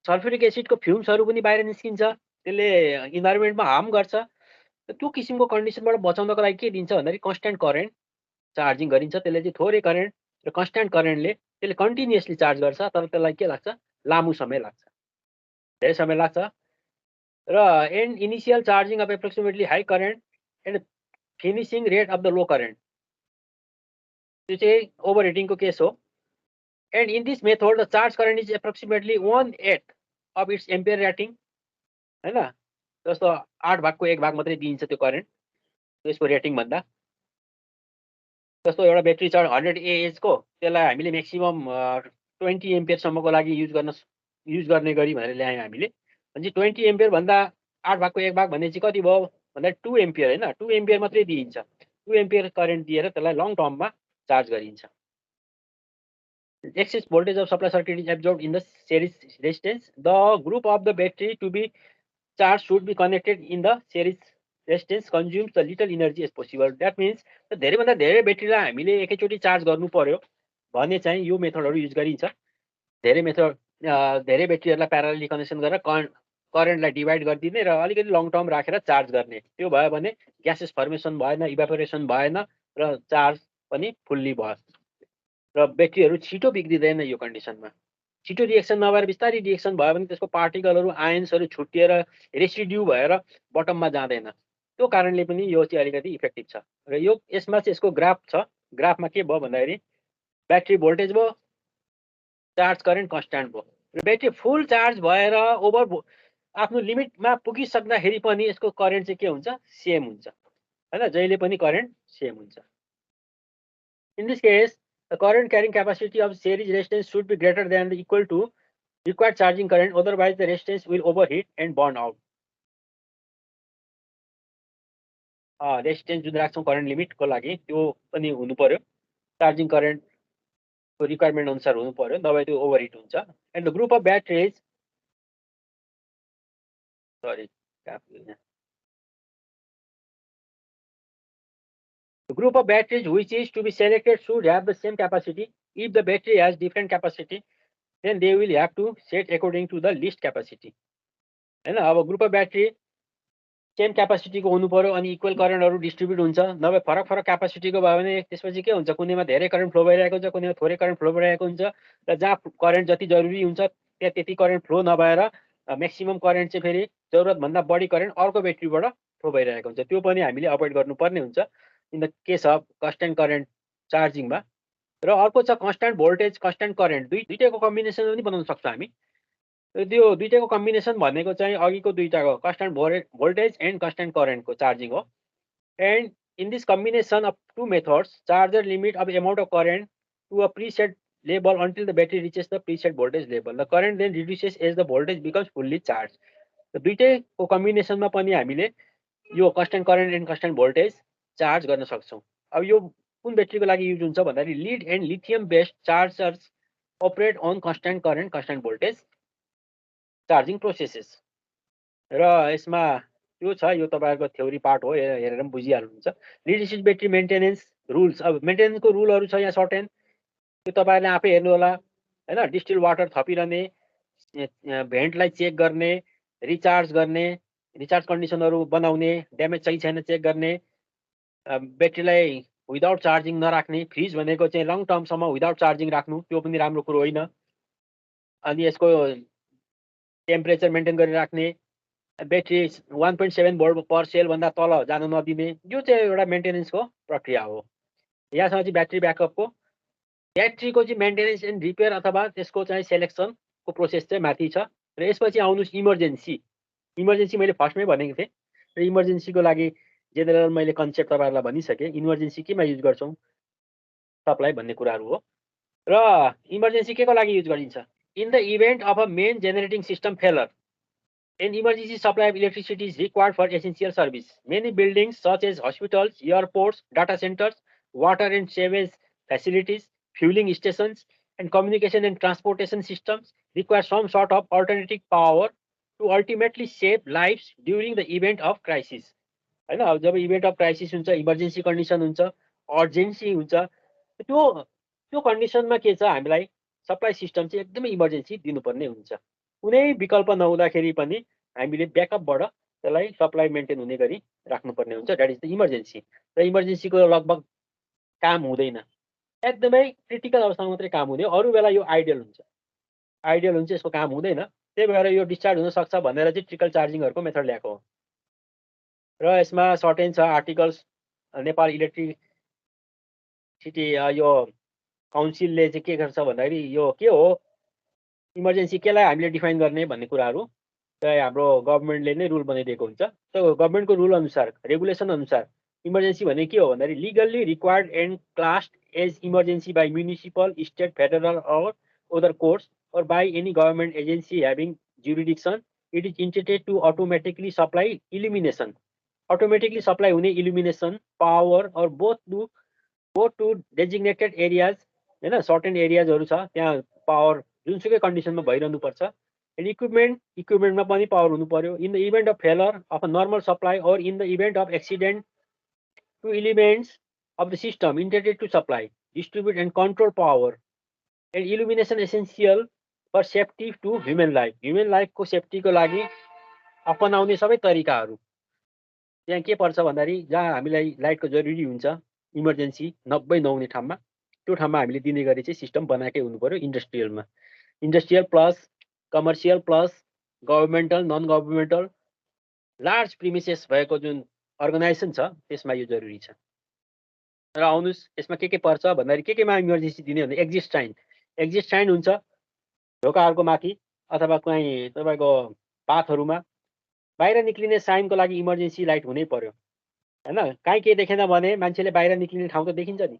सल्फ्युरिक एसिडको फ्युम्सहरू पनि बाहिर निस्किन्छ, त्यसले इन्भाइरोमेन्टमा हार्म गर्छ. त्यो किसिमको कन्डिसनबाट बचाउनको लागि के दिन्छ भन्दाखेरि कन्स्ट्यान्ट करेन्ट चार्जिङ गरिन्छ. त्यसले चाहिँ थोरै करेन्ट र कन्स्ट्यान्ट करेन्टले त्यसले कन्टिन्युअसली चार्ज गर्छ, तर त्यसलाई के लाग्छ, लामो समय लाग्छ, धेरै समय लाग्छ. र and initial charging of approximately high current and finishing rate of the low current, त्यो चाहिँ ओभरहिटिङको केस हो. And in this method the charge current is approximately 1/8 of its ampere rating हैन. जस्तो 8/1 भाग मात्रै दिइन्छ त्यो करेन्ट त्यसको रेटिङ भन्दा. जस्तो एउटा ब्याट्री छ 100 AH को, त्यसलाई हामीले म्याक्सिमम 20 एम्पियरसम्मको लागि युज गर्ने गरी भनेर ल्यायौँ हामीले. अनि 20 एम्पियर भन्दा 8/1 भाग भन्ने चाहिँ कति भयो भन्दा 2 एम्पियर हैन, 2 एम्पियर मात्रै दिइन्छ. 2 एम्पियर करेन्ट दिएर त्यसलाई लङ टर्ममा चार्ज गरिन्छ. Excess voltage of supply circuit is absorbed in the series resistance. The group of the battery to be charged should be connected in the series resistance consumes the little energy as possible. That means धेरैभन्दा धेरै ब्याट्रीलाई हामीले एकैचोटि charge गर्नु पर्यो भने चाहिँ यो मेथडहरू use गरिन्छ. धेरै ब्याट्रीहरूलाई प्यारलली कनेक्सन गरेर करेन्टलाई डिभाइड गरिदिने र अलिकति लङ टर्म राखेर चार्ज गर्ने. त्यो भयो भने ग्यासेस फर्मेसन भएन, इभापोरेसन भएन र चार्ज पनि फुल्ली भयो र ब्याट्रीहरू छिटो बिग्रिँदैन. यो कन्डिसनमा छिटो रिएक्सन नभएर बिस्तारै रिएक्सन भयो भने त्यसको पार्टिकलहरू आयन्सहरू छुट्टिएर रेसिड्यू भएर बटममा जाँदैन. त्यो कारणले पनि यो चाहिँ अलिकति इफेक्टिभ छ. र यो यसमा चाहिँ यसको ग्राफ छ. ग्राफमा के भयो भन्दाखेरि ब्याट्री भोल्टेज भयो, चार्ज करेन्ट कन्स्ट्यान्ट भयो, र ब्याट्री फुल चार्ज भएर ओभर आफ्नो लिमिटमा पुगिसक्दाखेरि पनि यसको करेन्ट चाहिँ के हुन्छ, सेम हुन्छ हैन, जहिले पनि करेन्ट सेम हुन्छ. In this case the current carrying capacity of series resistance should be greater than the equal to required charging current, otherwise the resistance will overheat and burn out. Resistance जुन राख्छौँ current लिमिटको लागि त्यो पनि हुनु पर्यो, charging करेन्टको requirement अनुसार हुनु पर्यो, नभए त्यो ओभरहिट हुन्छ. And the group of batteries The group of batteries which is to be selected should have the same capacity. If the battery has different capacity, then they will have to set according to the least capacity. हैन, अब group of battery same क्यापासिटीको हुनु पर्यो अनि equal करेन्टहरू distribute हुन्छ. नभए फरक क्यापासिटीको भयो भने त्यसपछि के हुन्छ, कुनैमा धेरै करेन्ट फ्लो भइरहेको हुन्छ, कुनैमा थोरै करेन्ट फ्लो भइरहेको हुन्छ, र जहाँ करेन्ट जति जरुरी हुन्छ त्यहाँ त्यति करेन्ट फ्लो नभएर म्याक्सिमम करेन्ट चाहिँ फेरि जरुरतभन्दा बढी करेन्ट अर्को ब्याट्रीबाट फ्लो भइरहेको हुन्छ. त्यो पनि हामीले अभोइड गर्नुपर्ने हुन्छ in the case of constant current चार्जिङमा. र अर्को छ कन्स्ट्यान्ट भोल्टेज कन्स्ट्यान्ट करेन्ट, दुईटैको कम्बिनेसन पनि बनाउन सक्छौँ हामी. त्यो दुईटैको कम्बिनेसन भनेको चाहिँ अघिको दुईटाको कन्स्ट्यान्ट भोल्टेज एन्ड कन्स्ट्यान्ट करेन्टको चार्जिङ हो. And in this combination of two methods charger limit of amount of current to a preset level until the battery reaches the preset voltage level. The current then reduces as the voltage becomes fully charged. दुईटैको कम्बिनेसनमा पनि हामीले यो constant current and constant voltage charge गर्न सक्छौँ. अब यो कुन ब्याट्रीको लागि use हुन्छ भन्दाखेरि lead and lithium based chargers operate on constant current constant voltage charging processes. र यसमा त्यो छ, यो तपाईँहरूको थ्योरी पार्ट हो, हेरेर पनि बुझिहाल्नुहुन्छ. Lead acid battery maintenance rules, अब मेन्टेनेन्सको रुलहरू छ यहाँ सर्टेन, त्यो तपाईँहरूले आफै हेर्नु होला हैन. डिस्टिल वाटर थपिरहने, भेन्टलाई चेक गर्ने, रिचार्ज गर्ने, रिचार्ज कन्डिसनहरू बनाउने, ड्यामेज चाहिँ छैन चेक गर्ने, ब्याट्रीलाई विदाउट चार्जिङ नराख्ने, फ्रिज भनेको चाहिँ लङ टर्मसम्म विदाउट चार्जिङ राख्नु त्यो पनि राम्रो कुरो होइन. अनि यसको टेम्परेचर मेन्टेन गरिराख्ने, ब्याट्री 1.7 भोल्ट पर सेलभन्दा तल जान नदिने, यो चाहिँ एउटा मेन्टेनेन्सको प्रक्रिया हो। यहाँसम्म चाहिँ ब्याट्री ब्याकअपको, ब्याट्रीको चाहिँ मेन्टेनेन्स एन्ड रिपेयर अथवा त्यसको चाहिँ सेलेक्सनको प्रोसेस चाहिँ माथि छ। र यसपछि आउनुहोस् इमर्जेन्सी। इमर्जेन्सी मैले फर्स्टमै भनेको थिएँ र इमर्जेन्सीको लागि जेनरल मैले कन्सेप्ट तपाईँहरूलाई भनिसकेँ। इमर्जेन्सी केमा युज गर्छौँ सप्लाई भन्ने कुराहरू हो। र इमर्जेन्सी केको लागि युज गरिन्छ? In the event of a main generating system failure, an emergency supply of electricity is required for essential service. Many buildings such as hospitals, airports, data centers, water and sewage facilities, fueling stations, and communication and transportation systems require some sort of alternative power to ultimately save lives during the event of crisis. हैन, अब जब event of crisis हुन्छ, emergency condition हुन्छ, urgency हुन्छ, त्यो कन्डिसनमा के छ, हामीलाई supply system चाहिँ एकदमै इमर्जेन्सी दिनुपर्ने हुन्छ। कुनै विकल्प नहुँदाखेरि पनि हामीले ब्याकअपबाट त्यसलाई सप्लाई मेन्टेन हुने गरी राख्नुपर्ने हुन्छ। That is the emergency. र इमर्जेन्सीको लगभग काम हुँदैन, एकदमै क्रिटिकल अवस्थामा मात्रै काम हुने, अरू बेला यो आइडियल हुन्छ। आइडियल हुन्छ, यसको काम हुँदैन। त्यही भएर यो डिस्चार्ज हुन सक्छ भनेर चाहिँ ट्रिकल चार्जिङहरूको मेथड ल्याएको हो। र यसमा सर्टेन छ आर्टिकल्स। नेपाल इलेक्ट्रिसिटी यो काउन्सिलले चाहिँ के गर्छ भन्दाखेरि यो के हो, इमर्जेन्सी केलाई हामीले डिफाइन गर्ने भन्ने कुराहरू चाहिँ हाम्रो गभर्मेन्टले नै रुल बनाइदिएको हुन्छ। त्यो गभर्मेन्टको रुल अनुसार, रेगुलेसन अनुसार इमर्जेन्सी भने के हो भन्दाखेरि legally required and classed as emergency by municipal, state, federal or other courts or by any government agency having jurisdiction. It is intended to automatically supply illumination. Automatically supply हुने illumination power or both to designated areas, हैन, certain एरियाजहरू छ त्यहाँ power जुनसुकै कन्डिसनमा भइरहनु पर्छ। And इक्विपमेन्टमा पनि power हुनु पर्यो। In the event of failure of a normal supply or in the event of accident to elements of the system intended to supply, distribute and control power and illumination essential for safety to human life. Human लाइफको सेफ्टीको लागि अपनाउने सबै तरिकाहरू त्यहाँ के पर्छ भन्दाखेरि जहाँ हामीलाई लाइटको जरुरी हुन्छ इमर्जेन्सी 90 नहुने ठाउँमा, त्यो ठाउँमा हामीले दिने गरी चाहिँ सिस्टम बनाएकै हुनु पर्यो। इन्डस्ट्रियलमा, industrial plus commercial plus governmental, non governmental, large premises भएको जुन अर्गनाइजेसन छ त्यसमा यो जरुरी छ। र आउनुहोस् यसमा के पर्छ भन्दाखेरि केमा इमर्जेन्सी दिने भने एक्जिस्ट साइन हुन्छ ढोकाहरूको माथि अथवा कहीँ तपाईँको पाथहरूमा बाहिर निक्लिने साइनको लागि इमर्जेन्सी लाइट हुनै पर्यो, हैन। कहीँ केही देखेन भने मान्छेले बाहिर निक्लिने ठाउँ त देखिन्छ नि,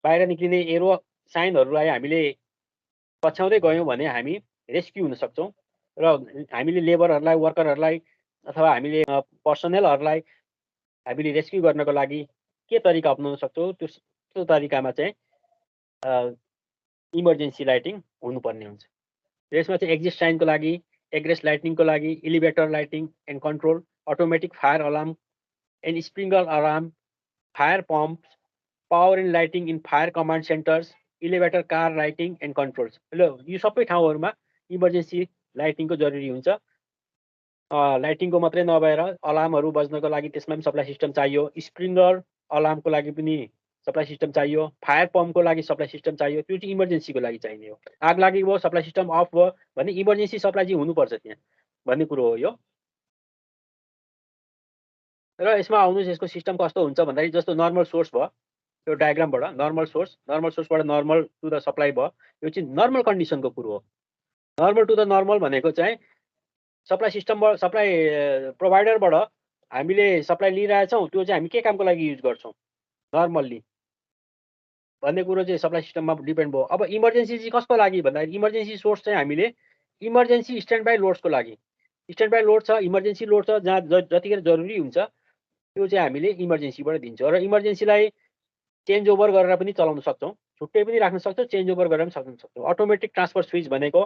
बाहिर निक्लिने एरो साइनहरूलाई हामीले पछ्याउँदै गयौँ भने हामी रेस्क्यु हुन सक्छौँ। र हामीले लेबरहरूलाई, वर्करहरूलाई अथवा हामीले पर्सनलहरूलाई हामीले रेस्क्यु गर्नको लागि के तरिका अपनाउन सक्छौँ, त्यो तरिकामा चाहिँ इमर्जेन्सी लाइटिङ हुनुपर्ने हुन्छ। यसमा चाहिँ एक्जिस्ट साइनको लागि, एग्रेस लाइटिङको लागि, elevator lighting and control, automatic fire alarm and sprinkler alarm, fire pumps, power and lighting in fire command centres, elevator car lighting and controls. ल यो सबै ठाउँहरूमा इमर्जेन्सी लाइटिङको जरुरी हुन्छ। लाइटिङको मात्रै नभएर अलार्महरू बज्नको लागि त्यसमा पनि सप्लाई सिस्टम चाहियो। स्प्रिङ्कलर अलार्मको लागि पनि सप्लाई सिस्टम चाहियो। फायर पम्पको लागि सप्लाई सिस्टम चाहियो। त्यो चाहिँ इमर्जेन्सीको लागि चाहिने हो। आग लागेको सप्लाई सिस्टम अफ भयो भने इमर्जेन्सी सप्लाई चाहिँ हुनुपर्छ त्यहाँ भन्ने कुरो हो यो। र यसमा आउनुहोस् यसको सिस्टम कस्तो हुन्छ भन्दाखेरि जस्तो नर्मल सोर्स भयो, यो डायग्रामबाट नर्मल सोर्सबाट नर्मल टु द सप्लाई भयो, यो चाहिँ नर्मल कन्डिसनको कुरो हो। नर्मल टु द नर्मल भनेको चाहिँ सप्लाई सिस्टमबाट, सप्लाई प्रोभाइडरबाट हामीले सप्लाई लिइरहेछौँ, त्यो चाहिँ हामी के कामको लागि युज गर्छौँ नर्मल्ली भन्ने कुरो चाहिँ सप्लाई सिस्टममा डिपेन्ड भयो। अब इमर्जेन्सी चाहिँ कसको लागि भन्दाखेरि इमर्जेन्सी सोर्स चाहिँ हामीले इमर्जेन्सी स्ट्यान्ड बाई लोड्सको लागि, स्ट्यान्ड बाई लोड छ, इमर्जेन्सी लोड छ, जहाँ जतिखेर जरुरी हुन्छ त्यो चाहिँ हामीले इमर्जेन्सीबाट दिन्छौँ। र इमर्जेन्सीलाई चेन्ज ओभर गरेर पनि चलाउन सक्छौँ, छुट्टै पनि राख्न सक्छौँ, चेन्ज ओभर गरेर पनि सक्छौँ। अटोमेटिक ट्रान्सफर स्विच भनेको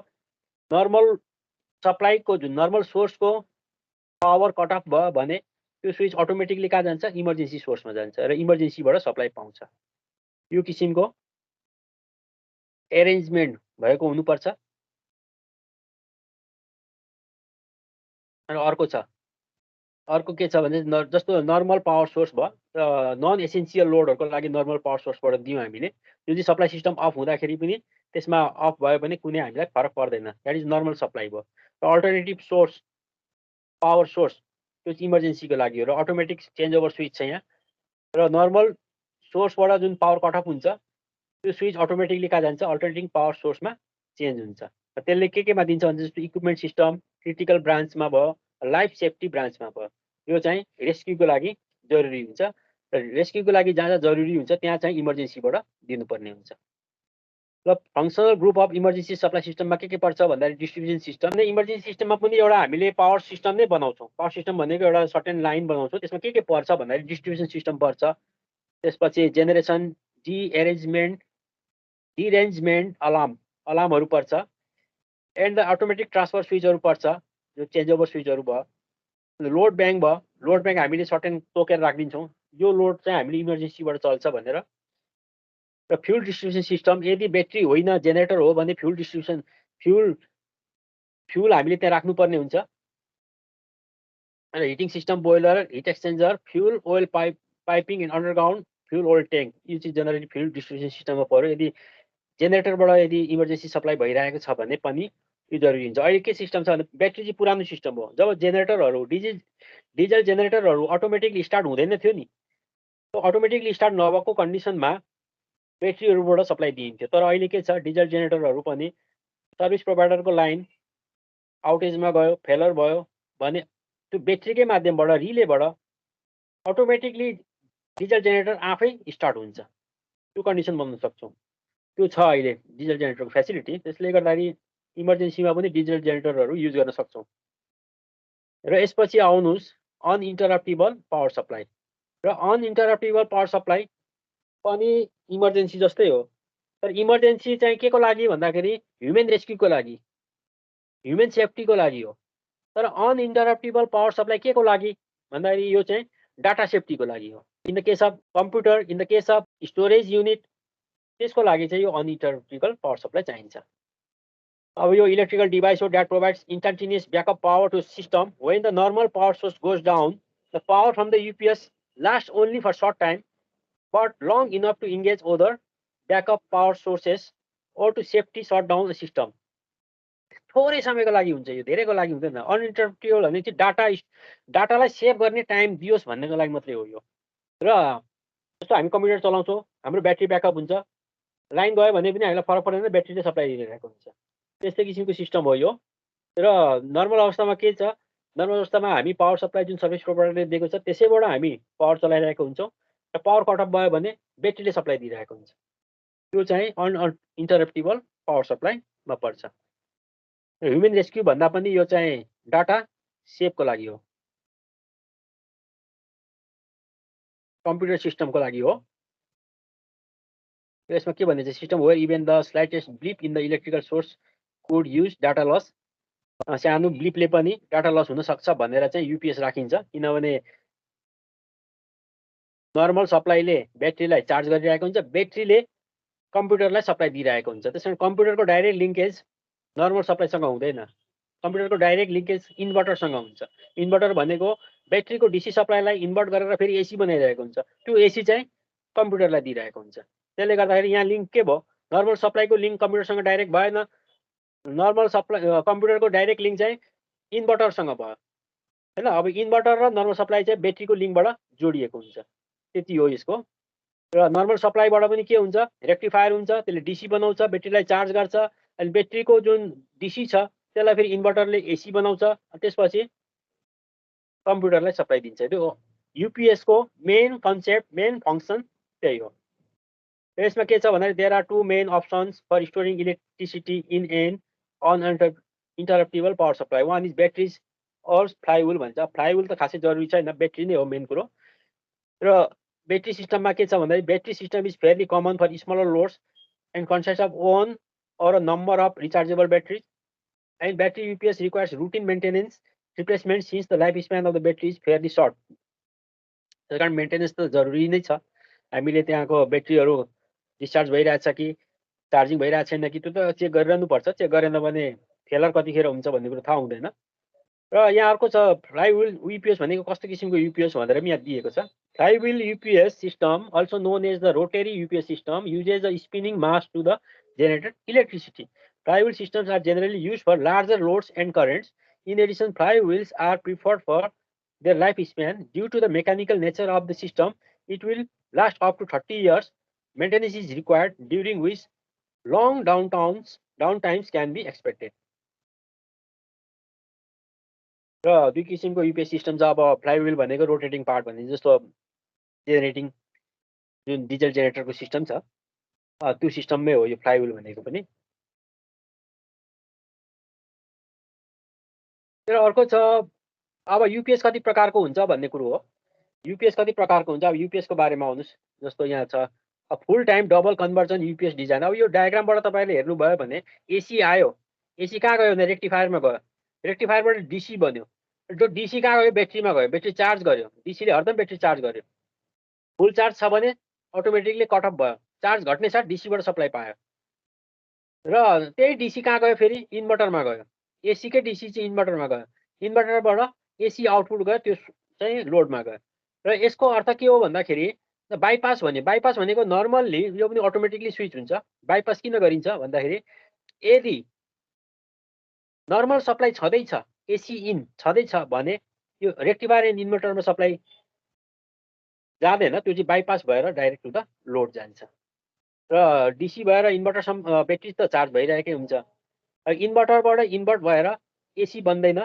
नर्मल सप्लाईको जुन नर्मल सोर्सको पावर कट अफ भयो भने त्यो स्विच अटोमेटिकली कहाँ जान्छ, इमर्जेन्सी सोर्समा जान्छ र इमर्जेन्सीबाट सप्लाई पाउँछ। यो किसिमको एरेन्जमेन्ट भएको हुनुपर्छ। र अर्को के छ भने जस्तो नर्मल पावर सोर्स भयो र नन एसेन्सियल लोडहरूको लागि नर्मल पावर सोर्सबाट दियौँ हामीले, यो चाहिँ सप्लाई सिस्टम अफ हुँदाखेरि पनि त्यसमा अफ भयो भने कुनै हामीलाई फरक पर्दैन, द्याट इज नर्मल सप्लाई भयो। र अल्टरनेटिभ सोर्स पावर सोर्स त्यो चाहिँ इमर्जेन्सीको लागि हो र अटोमेटिक चेन्ज ओभर स्विच छ यहाँ। र नर्मल सोर्सबाट जुन पावर कटअफ हुन्छ त्यो स्विच अटोमेटिकली कहाँ जान्छ, अल्टरनेटिङ पावर सोर्समा चेन्ज हुन्छ। र त्यसले केमा दिन्छ भने जस्तो इक्विपमेन्ट सिस्टम, क्रिटिकल ब्रान्चमा भयो, लाइफ सेफ्टी ब्रान्चमा भयो, यो चाहिँ रेस्क्युको लागि जरुरी हुन्छ। र रेस्क्युको लागि जहाँ जहाँ जरुरी हुन्छ त्यहाँ चाहिँ इमर्जेन्सीबाट दिनुपर्ने हुन्छ। र functional group of emergency supply सिस्टममा के पर्छ भन्दाखेरि डिस्ट्रिब्युसन सिस्टम नै इमर्जेन्सी सिस्टममा पनि एउटा हामीले पावर सिस्टम नै बनाउँछौँ। पावर सिस्टम भनेको एउटा सर्टेन लाइन बनाउँछौँ, त्यसमा के पर्छ भन्दाखेरि डिस्ट्रिब्युसन सिस्टम पर्छ, त्यसपछि जेनेरेसन, डिरेन्जमेन्ट अलार्महरू पर्छ, एन्ड द अटोमेटिक ट्रान्सफर स्विचहरू पर्छ, जो चेन्ज ओभर स्विचहरू भयो। लोड ब्याङ्क भयो, लोड ब्याङ्क हामीले सर्टेन तोकेर राखिदिन्छौँ, यो लोड चाहिँ हामीले इमर्जेन्सीबाट चल्छ भनेर। र फ्युल डिस्ट्रिब्युसन सिस्टम, यदि ब्याट्री होइन जेनेरेटर हो भने फ्युल हामीले त्यहाँ राख्नुपर्ने हुन्छ। र heating system, boiler, heat exchanger, fuel oil piping and underground fuel oil tank, यो चाहिँ जनरली फ्युल डिस्ट्रिब्युसन सिस्टममा पर्यो। यदि जेनेरेटरबाट यदि इमर्जेन्सी सप्लाई भइरहेको छ भने पनि यो जरुरी हुन्छ। अहिले के सिस्टम छ भने ब्याट्री चाहिँ पुरानो सिस्टम हो। जब जेनेरेटरहरू डिजल जेनेरेटरहरू अटोमेटिकली स्टार्ट हुँदैन थियो नि, त्यो अटोमेटिकली स्टार्ट नभएको कन्डिसनमा ब्याट्रीहरूबाट सप्लाई दिइन्थ्यो। तर अहिले के छ, डिजल जेनेरेटरहरू पनि सर्भिस प्रोभाइडरको लाइन आउटेजमा गयो, फेलर भयो भने त्यो ब्याट्रीकै माध्यमबाट रिलेबाट अटोमेटिकली डिजल जेनेरेटर आफै स्टार्ट हुन्छ, त्यो कन्डिसन बनाउन सक्छौँ। त्यो छ अहिले डिजल जेनेरेटरको फेसिलिटी, त्यसले गर्दाखेरि इमर्जेन्सीमा पनि डिजल जेनेरेटरहरू युज गर्न सक्छौँ। र यसपछि आउनुहोस् अनइन्टरप्टिबल पावर सप्लाई। र अनइन्टरप्टिबल पावर सप्लाई पनि इमर्जेन्सी जस्तै हो, तर इमर्जेन्सी चाहिँ के को लागि भन्दाखेरि ह्युमन रेस्क्युको लागि, ह्युमन सेफ्टीको लागि हो। तर अनइन्टरप्टिबल पावर सप्लाई के को लागि भन्दाखेरि यो चाहिँ डाटा सेफ्टीको लागि हो। In the case of computer, in the case of storage unit, त्यसको लागि चाहिँ यो अनइन्टरप्टिबल पावर सप्लाई चाहिन्छ। अब यो इलेक्ट्रिकल डिभाइस हो that provides instantaneous backup power to system when the normal power source goes down, the power from the UPS last only for short time but long enough to engage other backup power sources or to safety shut down the system. थोरै समयको लागि हुन्छ, यो धेरैको लागि हुँदैन। अनइन्टरप्टिबल भने चाहिँ डाटालाई सेभ गर्ने टाइम दियोस् भन्नेको लागि मात्रै हो यो। र जस्तो हामी कम्प्युटर चलाउँछौँ, हाम्रो ब्याट्री ब्याकअप हुन्छ, लाइन गयो भने पनि हामीलाई फरक पर्दैन, ब्याट्रीले सप्लाई दिइरहेको हुन्छ। त्यस्तै किसिमको सिस्टम हो यो। र नर्मल अवस्थामा के छ, नर्मल अवस्थामा हामी पावर सप्लाई जुन सर्भिस प्रोभाइडरले दिएको छ त्यसैबाट हामी पावर चलाइरहेको हुन्छौँ। र पावर कटअफ भयो भने ब्याट्रीले सप्लाई दिइरहेको हुन्छ, त्यो चाहिँ अनइन्टरप्टिबल पावर सप्लाईमा पर्छ। र ह्युमन रेस्क्यु भन्दा पनि यो चाहिँ डाटा सेभको लागि हो, कम्प्युटर सिस्टमको लागि हो। यसमा के भनिन्छ, system where even the slightest blip in the electrical source could use data loss, सानो ब्लिपले पनि डाटा लस हुन सक्छ भनेर चाहिँ युपिएस राखिन्छ। किनभने नर्मल सप्लाईले ब्याट्रीलाई चार्ज गरिरहेको हुन्छ, ब्याट्रीले कम्प्युटरलाई सप्लाई दिइरहेको हुन्छ। त्यसैले कम्प्युटरको डाइरेक्ट लिङ्केज नर्मल सप्लाईसँग हुँदैन, कम्प्युटरको डाइरेक्ट लिङ्केज इन्भर्टरसँग हुन्छ। इन्भर्टर भनेको ब्याट्रीको डिसी सप्लाईलाई इन्भर्ट गरेर फेरि एसी बनाइरहेको हुन्छ, त्यो एसी चाहिँ कम्प्युटरलाई दिइरहेको हुन्छ। त्यसले गर्दाखेरि यहाँ लिङ्क के भयो, नर्मल सप्लाईको लिङ्क कम्प्युटरसँग डाइरेक्ट भएन, नर्मल सप्लाई कम्प्युटरको डाइरेक्ट लिङ्क चाहिँ इन्भर्टरसँग भयो हैन। अब इन्भर्टर र नर्मल सप्लाई चाहिँ ब्याट्रीको लिङ्कबाट जोडिएको हुन्छ, त्यति हो यसको। र नर्मल सप्लाईबाट पनि के हुन्छ, रेक्टिफायर हुन्छ, त्यसले डिसी बनाउँछ, ब्याट्रीलाई चार्ज गर्छ, अनि ब्याट्रीको जुन डिसी छ त्यसलाई फेरि इन्भर्टरले एसी बनाउँछ, त्यसपछि कम्प्युटरलाई सप्लाई दिन्छ। त्यो युपिएसको मेन कन्सेप्ट, मेन फङ्सन त्यही हो। यसमा के छ भन्दाखेरि there are two main options for storing electricity in an uninterruptible power supply. One is batteries or flywheel भन्छ। फ्लाइहुल त खासै जरुरी छैन, ब्याट्री नै हो मेन कुरो। र ब्याट्री सिस्टममा के छ भन्दाखेरि battery system is fairly common for smaller loads and consist of one or a number of rechargeable batteries, and battery UPS requires routine maintenance replacement since the lifespan of the battery is fairly short. त्यस कारण maintenance त जरुरी नै छ। हामीले त्यहाँको ब्याट्रीहरू discharge भइरहेछ कि चार्जिङ भइरहेको छैन कि त्यो त चेक गरिरहनुपर्छ, चेक गरेन भने फेलर कतिखेर हुन्छ भन्ने कुरो थाहा हुँदैन। र यहाँ अर्को छ फ्लाइव्हिल युपिएस भनेको कस्तो किसिमको युपिएस भनेर पनि यहाँ दिएको छ। फ्लाइव्हिल UPS system, also known as the rotary UPS system, uses a spinning mass to the generated electricity. Flywheel systems are generally used for larger loads and currents. In addition, flywheels are preferred for their lifespan due to the mechanical nature of the system. It will last up to 30 years. Maintenance is required, during which long downtimes can be expected. र दुई किसिमको UPS system छ। अब फ्लाइव्हिल भनेको rotating part भन्ने जस्तो generating जुन diesel जेनेरेटरको system छ त्यो सिस्टममै हो यो फ्लाइव्हिल भनेको पनि। र अर्को छ अब युपिएस कति प्रकारको हुन्छ भन्ने कुरो हो। युपिएस कति प्रकारको हुन्छ, अब युपिएसको बारेमा आउनुहोस्। जस्तो यहाँ छ full time double conversion UPS design. अब यो डायग्रामबाट तपाईँले हेर्नुभयो भने एसी आयो, एसी कहाँ गयो भने रेक्टिफायरमा गयो, रेक्टिफायरबाट डिसी बन्यो, त्यो डिसी कहाँ गयो ब्याट्रीमा गयो, ब्याट्री चार्ज गर्यो, डिसीले हरदम ब्याट्री चार्ज गर्यो। फुल चार्ज छ भने अटोमेटिकली कटअफ भयो, चार्ज घट्ने साथ डिसीबाट सप्लाई पायो। र त्यही डिसी कहाँ गयो फेरि इन्भर्टरमा गयो, एसीकै डिसी चाहिँ इन्भर्टरमा गयो, इन्भर्टरबाट एसी आउटपुट गयो, त्यो चाहिँ लोडमा गयो। र यसको अर्थ के हो भन्दाखेरि बाइपास भनेको नर्मल्ली यो पनि अटोमेटिकली स्विच हुन्छ। बाइपास किन गरिन्छ भन्दाखेरि यदि नर्मल सप्लाई छँदैछ, एसी इन छँदैछ भने यो रेक्टिफायर एन्ड इन्भर्टरमा सप्लाई जाँदैन, त्यो चाहिँ बाइपास भएर डाइरेक्ट टु द लोड जान्छ। र डिसी भएर इन्भर्टरसम्म ब्याट्री त चार्ज भइरहेकै हुन्छ। इन्भर्टरबाट इन्भर्ट भएर एसी बन्दैन,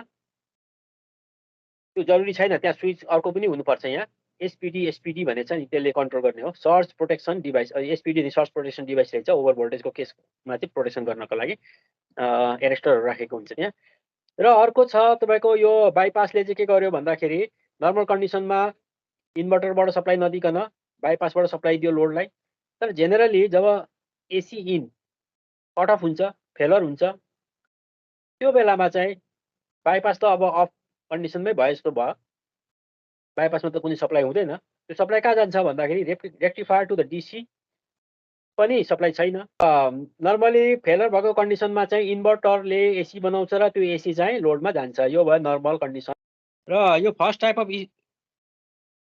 त्यो जरुरी छैन, त्यहाँ स्विच अर्को पनि हुनुपर्छ। यहाँ एसपिडी भन्ने छ नि, त्यसले कन्ट्रोल गर्ने हो, surge protection device. SPD surge protection device रहेछ, ओभर भोल्टेजको केसमा चाहिँ प्रोटेक्सन गर्नको लागि एरेस्टरहरू राखेको हुन्छ त्यहाँ। र अर्को छ तपाईँको यो बाइपासले चाहिँ के गर्यो भन्दाखेरि नर्मल कन्डिसनमा इन्भर्टरबाट सप्लाई नदिकन बाइपासबाट सप्लाई दियो लोडलाई। तर जेनरली जब एसी इन कट अफ हुन्छ, फेलर हुन्छ, त्यो बेलामा चाहिँ बाइपास त अब अफ कन्डिसनमै भयो जस्तो भयो, बाइपासमा त कुनै सप्लाई हुँदैन। त्यो सप्लाई कहाँ जान्छ भन्दाखेरि रेक्टिफायर टु द डिसी पनि सप्लाई छैन। नर्मली फेलर भएको कन्डिसनमा चाहिँ इन्भर्टरले एसी बनाउँछ र त्यो एसी चाहिँ लोडमा जान्छ, यो भयो नर्मल कन्डिसन। र यो first type of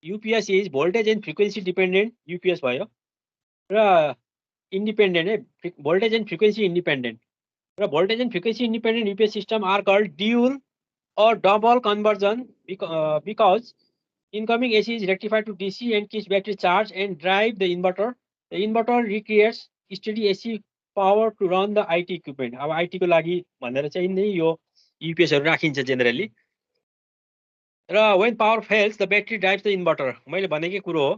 UPS is voltage and frequency dependent UPS भयो। र इन्डिपेन्डेन्ट है, भोल्टेज एन्ड फ्रिक्वेन्सी इन्डिपेन्डेन्ट। र voltage and frequency independent UPS system are called dual or double conversion because incoming AC is rectified to DC and keeps battery charged and drive the inverter. The inverter recreates steady AC power to run the IT equipment. अब IT को लागि भनेर चाहिँ नै यो युपिएसहरु राखिन्छ generally. र when power fails the battery drives the inverter, मैले भनेकै कुरो हो।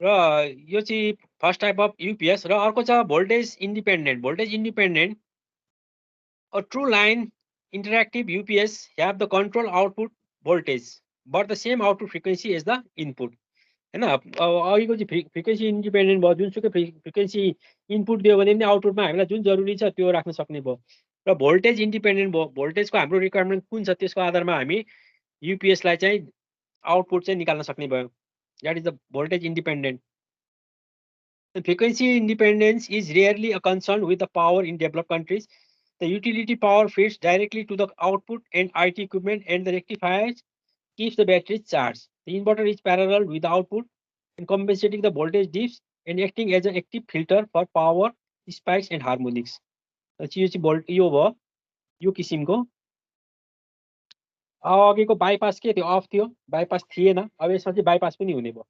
र यो चाहिँ फर्स्ट टाइप अफ युपिएस। र अर्को छ voltage independent. Voltage independent a true line interactive UPS have the control output voltage but the same output frequency as the input, हैन। अघिको चाहिँ फ्रिक्वेन्सी इन्डिपेन्डेन्ट भयो, जुनसुकै फ्रिक्वेन्सी इनपुट दियो भने पनि आउटपुटमा हामीलाई जुन जरुरी छ त्यो राख्न सक्ने भयो। र भोल्टेज इन्डिपेन्डेन्ट भयो, भोल्टेजको हाम्रो रिक्वायरमेन्ट कुन छ त्यसको आधारमा हामी युपिएसलाई चाहिँ आउटपुट चाहिँ निकाल्न सक्ने भयो, that is the voltage independent. Frequency independence is rarely a concern with the power in developed countries. The utility power feeds directly to the output and IT equipment, and the rectifier keeps the batteries charged. The inverter is parallel with the output and compensating the voltage dips and acting as an active filter for power spikes and harmonics. यो भयो यो किसिमको। अघिको bypass के थियो, of थियो, bypass थिएन। अब यसमा चाहिँ बाइपास पनि हुने भयो,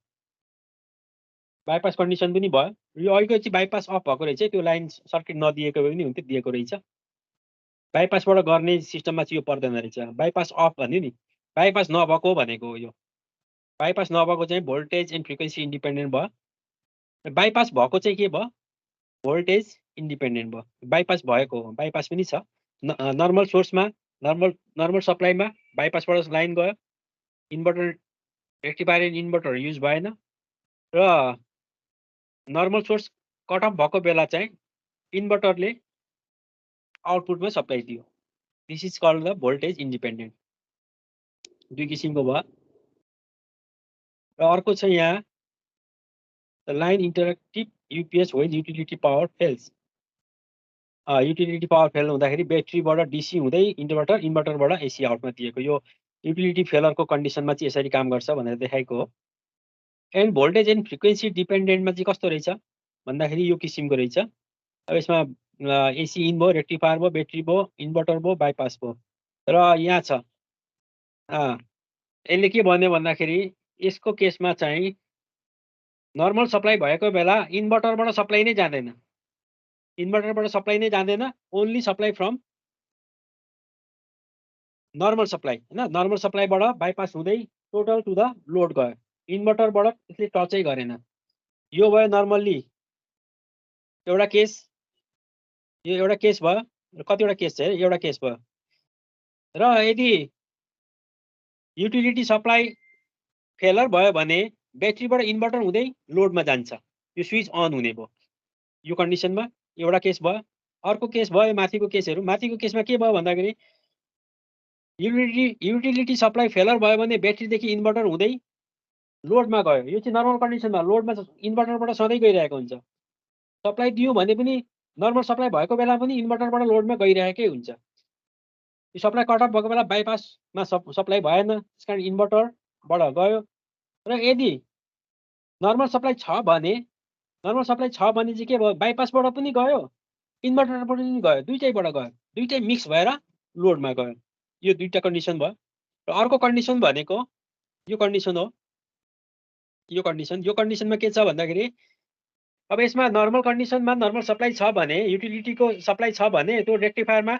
बाइपास कन्डिसन पनि भयो। यो अघिको चाहिँ बाइपास अफ भएको रहेछ, त्यो लाइन सर्किट नदिएको पनि हुन्थ्यो, दिएको रहेछ। बाइपासबाट गर्ने सिस्टममा चाहिँ यो पर्दैन रहेछ। बाइपास अफ भन्यो नि, बाइपास नभएको भनेको हो यो। बाइपास नभएको चाहिँ भोल्टेज एन्ड फ्रिक्वेन्सी इन्डिपेन्डेन्ट भयो। बाइपास भएको चाहिँ के भयो, भोल्टेज इन्डिपेन्डेन्ट भयो। बाइपास भएको हो, बाइपास पनि छ। नर्मल सोर्समा नर्मल सप्लाईमा बाइपासबाट लाइन गयो, inverter rectifier and inverter use भएन। र नर्मल सोर्स कट अफ भएको बेला चाहिँ इन्भर्टरले आउटपुटमा सप्लाई दियो। This is called the voltage independent. दुई किसिमको भयो। र अर्को छ यहाँ line interactive UPS when utility power fails. Utility power fail हुँदाखेरि ब्याट्रीबाट डिसी हुँदै इन्भर्टरबाट एसी आउटमा दिएको, यो युटिलिटी फेलरको कन्डिसनमा चाहिँ यसरी काम गर्छ भनेर देखाएको हो। एन्ड भोल्टेज एन्ड फ्रिक्वेन्सी डिपेन्डेन्टमा चाहिँ कस्तो रहेछ भन्दाखेरि यो किसिमको रहेछ। अब यसमा एसी इन भयो, रेक्टिफायर भयो, ब्याट्री भयो, इन्भर्टर भयो, बाइपास भयो। र यहाँ छ यसले के भन्यो भन्दाखेरि यसको केसमा चाहिँ नर्मल सप्लाई भएको बेला इन्भर्टरबाट सप्लाई नै जाँदैन, only supply from normal supply हैन। नर्मल सप्लाईबाट बाइपास हुँदै टोटल टु द लोड गयो, इन्भर्टरबाट त्यसले टचै गरेन। यो भयो नर्मल्ली एउटा केस, यो एउटा केस भयो। कतिवटा केस छ एउटा केस भयो। र यदि युटिलिटी सप्लाई फेलर भयो भने ब्याट्रीबाट इन्भर्टर हुँदै लोडमा जान्छ, यो स्विच अन हुने भयो। यो कन्डिसनमा एउटा केस भयो। अर्को केस भयो माथिको केसहरू। माथिको केसमा के भयो भन्दाखेरि युटिलिटी सप्लाई फेलर भयो भने ब्याट्रीदेखि इन्भर्टर हुँदै लोडमा गयो। यो चाहिँ नर्मल कन्डिसनमा लोडमा इन्भर्टरबाट सधैँ गइरहेको हुन्छ। सप्लाई दियो भने पनि नर्मल सप्लाई भएको बेला पनि इन्भर्टरबाट लोडमा गइरहेकै हुन्छ। यो सप्लाई कट अफ भएको बेला बाइपासमा सप्लाई भएन, त्यसकारण इन्भर्टरबाट गयो। र यदि नर्मल सप्लाई छ भने चाहिँ के भयो, बाइपासबाट पनि गयो, इन्भर्टरबाट पनि गयो, दुईटैबाट गयो, दुईटै मिक्स भएर लोडमा गयो। यो दुईटा कन्डिसन भयो। र अर्को कन्डिसन भनेको यो कन्डिसन हो। यो कन्डिसनमा के छ भन्दाखेरि अब यसमा नर्मल कन्डिसनमा नर्मल सप्लाई छ भने, युटिलिटीको सप्लाई छ भने त्यो रेक्टिफायरमा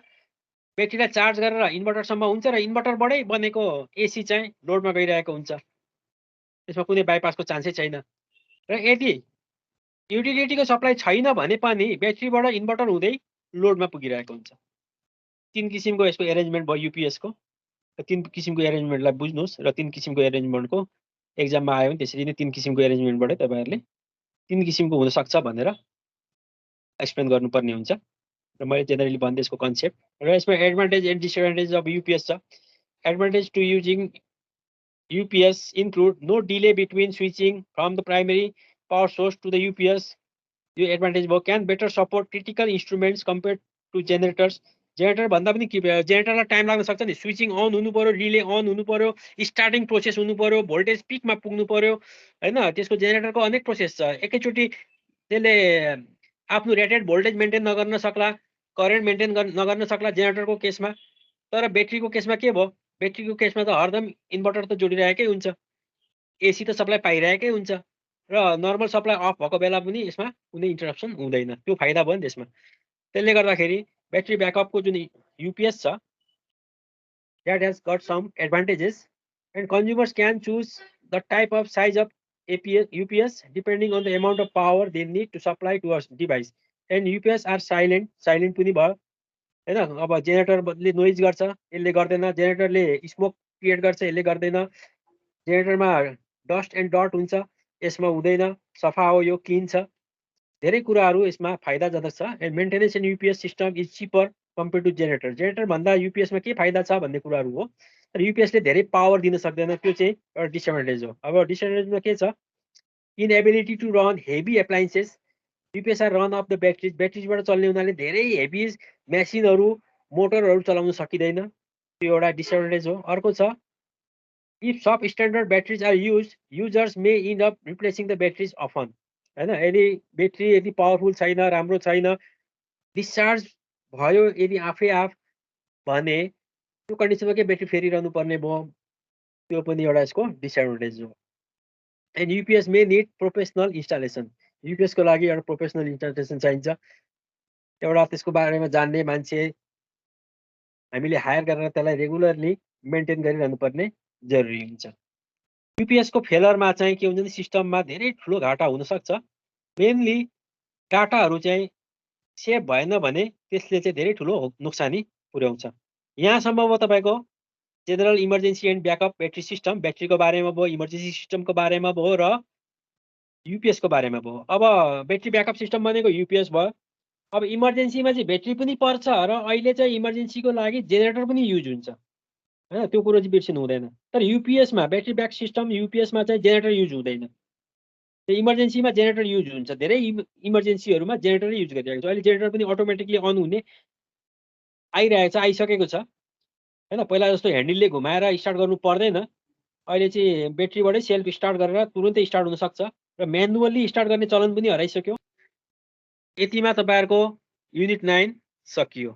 ब्याट्रीलाई चार्ज गरेर इन्भर्टरसम्म हुन्छ र इन्भर्टरबाटै बनेको एसी चाहिँ लोडमा गइरहेको हुन्छ। त्यसमा कुनै बाइपासको चान्सै छैन। र यदि युटिलिटीको सप्लाई छैन भने पनि ब्याट्रीबाट इन्भर्टर हुँदै लोडमा पुगिरहेको हुन्छ। तीन किसिमको यसको एरेन्जमेन्ट भयो युपिएसको। तीन किसिमको एरेन्जमेन्टलाई बुझ्नुहोस् र तीन किसिमको एरेन्जमेन्टको एक्जाममा आयो भने त्यसरी नै तीन किसिमको एरेन्जमेन्टबाटै तपाईँहरूले तीन किसिमको हुनसक्छ भनेर एक्सप्लेन गर्नुपर्ने हुन्छ। र मैले जेनरली भन्दै यसको कन्सेप्ट। र यसमा advantage and disadvantage of UPS छ। Advantage to using UPS include no delay between switching from the primary power source to the UPS. यो एडभान्टेज भयो। Can better support critical instruments compare to generators. Generator भन्दा पनि के जेनेरेटरलाई time लाग्न सक्छ नि। Switching on हुनु पर्यो, रिले अन हुनु पर्यो, स्टार्टिङ प्रोसेस हुनु पर्यो, भोल्टेज पिकमा पुग्नु पर्यो हैन। त्यसको जेनेरेटरको अनेक प्रोसेस छ। एकैचोटि त्यसले आफ्नो रेटेड भोल्टेज मेन्टेन नगर्न सक्ला, करेन्ट मेन्टेन नगर्न सक्ला जेनेरेटरको केसमा। तर ब्याट्रीको केसमा के भयो, ब्याट्रीको केसमा त हरदम इन्भर्टर त जोडिरहेकै हुन्छ, एसी त सप्लाई पाइरहेकै हुन्छ र नर्मल सप्लाई अफ भएको बेला पनि यसमा कुनै इन्टरप्सन हुँदैन। त्यो फाइदा भयो नि त्यसमा। त्यसले गर्दाखेरि ब्याट्री ब्याकअपको जुन युपिएस छ that has got some advantages and consumers can choose the type of size of UPS depending on the amount of power they need to supply to a device. And UPS are silent पनि भयो हैन। अब जेनेरेटरले noise गर्छ, यसले गर्दैन। जेनेरेटरले smoke create गर्छ, यसले गर्दैन। जेनेरेटरमा डस्ट एन्ड डट हुन्छ, यसमा हुँदैन। सफा हो, यो क्लिन छ। धेरै कुराहरू यसमा फाइदाजनक छ। And maintenance and UPS system is cheaper compare to generator. Generator भन्दा युपिएसमा के फाइदा छ भन्ने कुराहरू हो। तर युपिएसले धेरै पावर दिन सक्दैन, त्यो चाहिँ एउटा डिसएडभान्टेज हो। अब डिसएडभान्टेजमा के छ, inability to run heavy appliances. UPS are run off the batteries. ब्याट्रिजबाट चल्ने हुनाले धेरै हेभी मेसिनहरू, मोटरहरू चलाउन सकिँदैन, त्यो एउटा डिसएडभान्टेज हो। अर्को छ if substandard batteries are users may end up replacing the batteries often हैन। यदि ब्याट्री यदि पावरफुल छैन, राम्रो छैन, डिस्चार्ज भयो यदि आफै भने त्यो कन्डिसनमा के ब्याट्री फेरिरहनु पर्ने भयो, त्यो पनि एउटा यसको डिसएडभान्टेज हो। And UPS may need professional installation. युपिएसको लागि एउटा प्रोफेसनल इन्स्टलेसन चाहिन्छ, एउटा त्यसको बारेमा जान्ने मान्छे हामीले हायर गरेर त्यसलाई रेगुलरली मेन्टेन गरिरहनु पर्ने जरुरी हुन्छ। युपिएसको फेलरमा चाहिँ के हुन्छ भने सिस्टममा धेरै ठुलो घाटा हुनसक्छ। मेनली डाटाहरू चाहिँ सेभ भएन भने त्यसले चाहिँ धेरै ठुलो नोक्सानी पुर्याउँछ। यहाँसम्म म तपाईँको general emergency and backup battery system, ब्याट्रीको बारेमा भयो, इमर्जेन्सी सिस्टमको बारेमा भयो र युपिएसको बारेमा भयो। अब ब्याट्री ब्याकअप सिस्टम भनेको युपिएस भयो। अब इमर्जेन्सीमा चाहिँ ब्याट्री पनि पर्छ र अहिले चाहिँ इमर्जेन्सीको लागि जेनेरेटर पनि युज हुन्छ हैन, त्यो कुरो चाहिँ बिर्सिनु हुँदैन। तर युपिएसमा ब्याट्री ब्याक सिस्टम युपिएसमा चाहिँ जेनेरेटर युज हुँदैन। त्यो इमर्जेन्सीमा जेनेरेटर युज हुन्छ। धेरै इमर्जेन्सीहरूमा जेनेरेटर युज गरिरहेको छ। अहिले जेनेरेटर पनि अटोमेटिकली अन हुने आइरहेको छ, आइसकेको छ हैन। पहिला जस्तो ह्यान्डलले घुमाएर स्टार्ट गर्नु पर्दैन, अहिले चाहिँ ब्याट्रीबाटै सेल्फ स्टार्ट गरेर तुरुन्तै स्टार्ट हुन सक्छ र म्यानुअली स्टार्ट गर्ने चलन पनि हराइसक्यो। यतिमा तपाईहरुको युनिट 9 सकियो।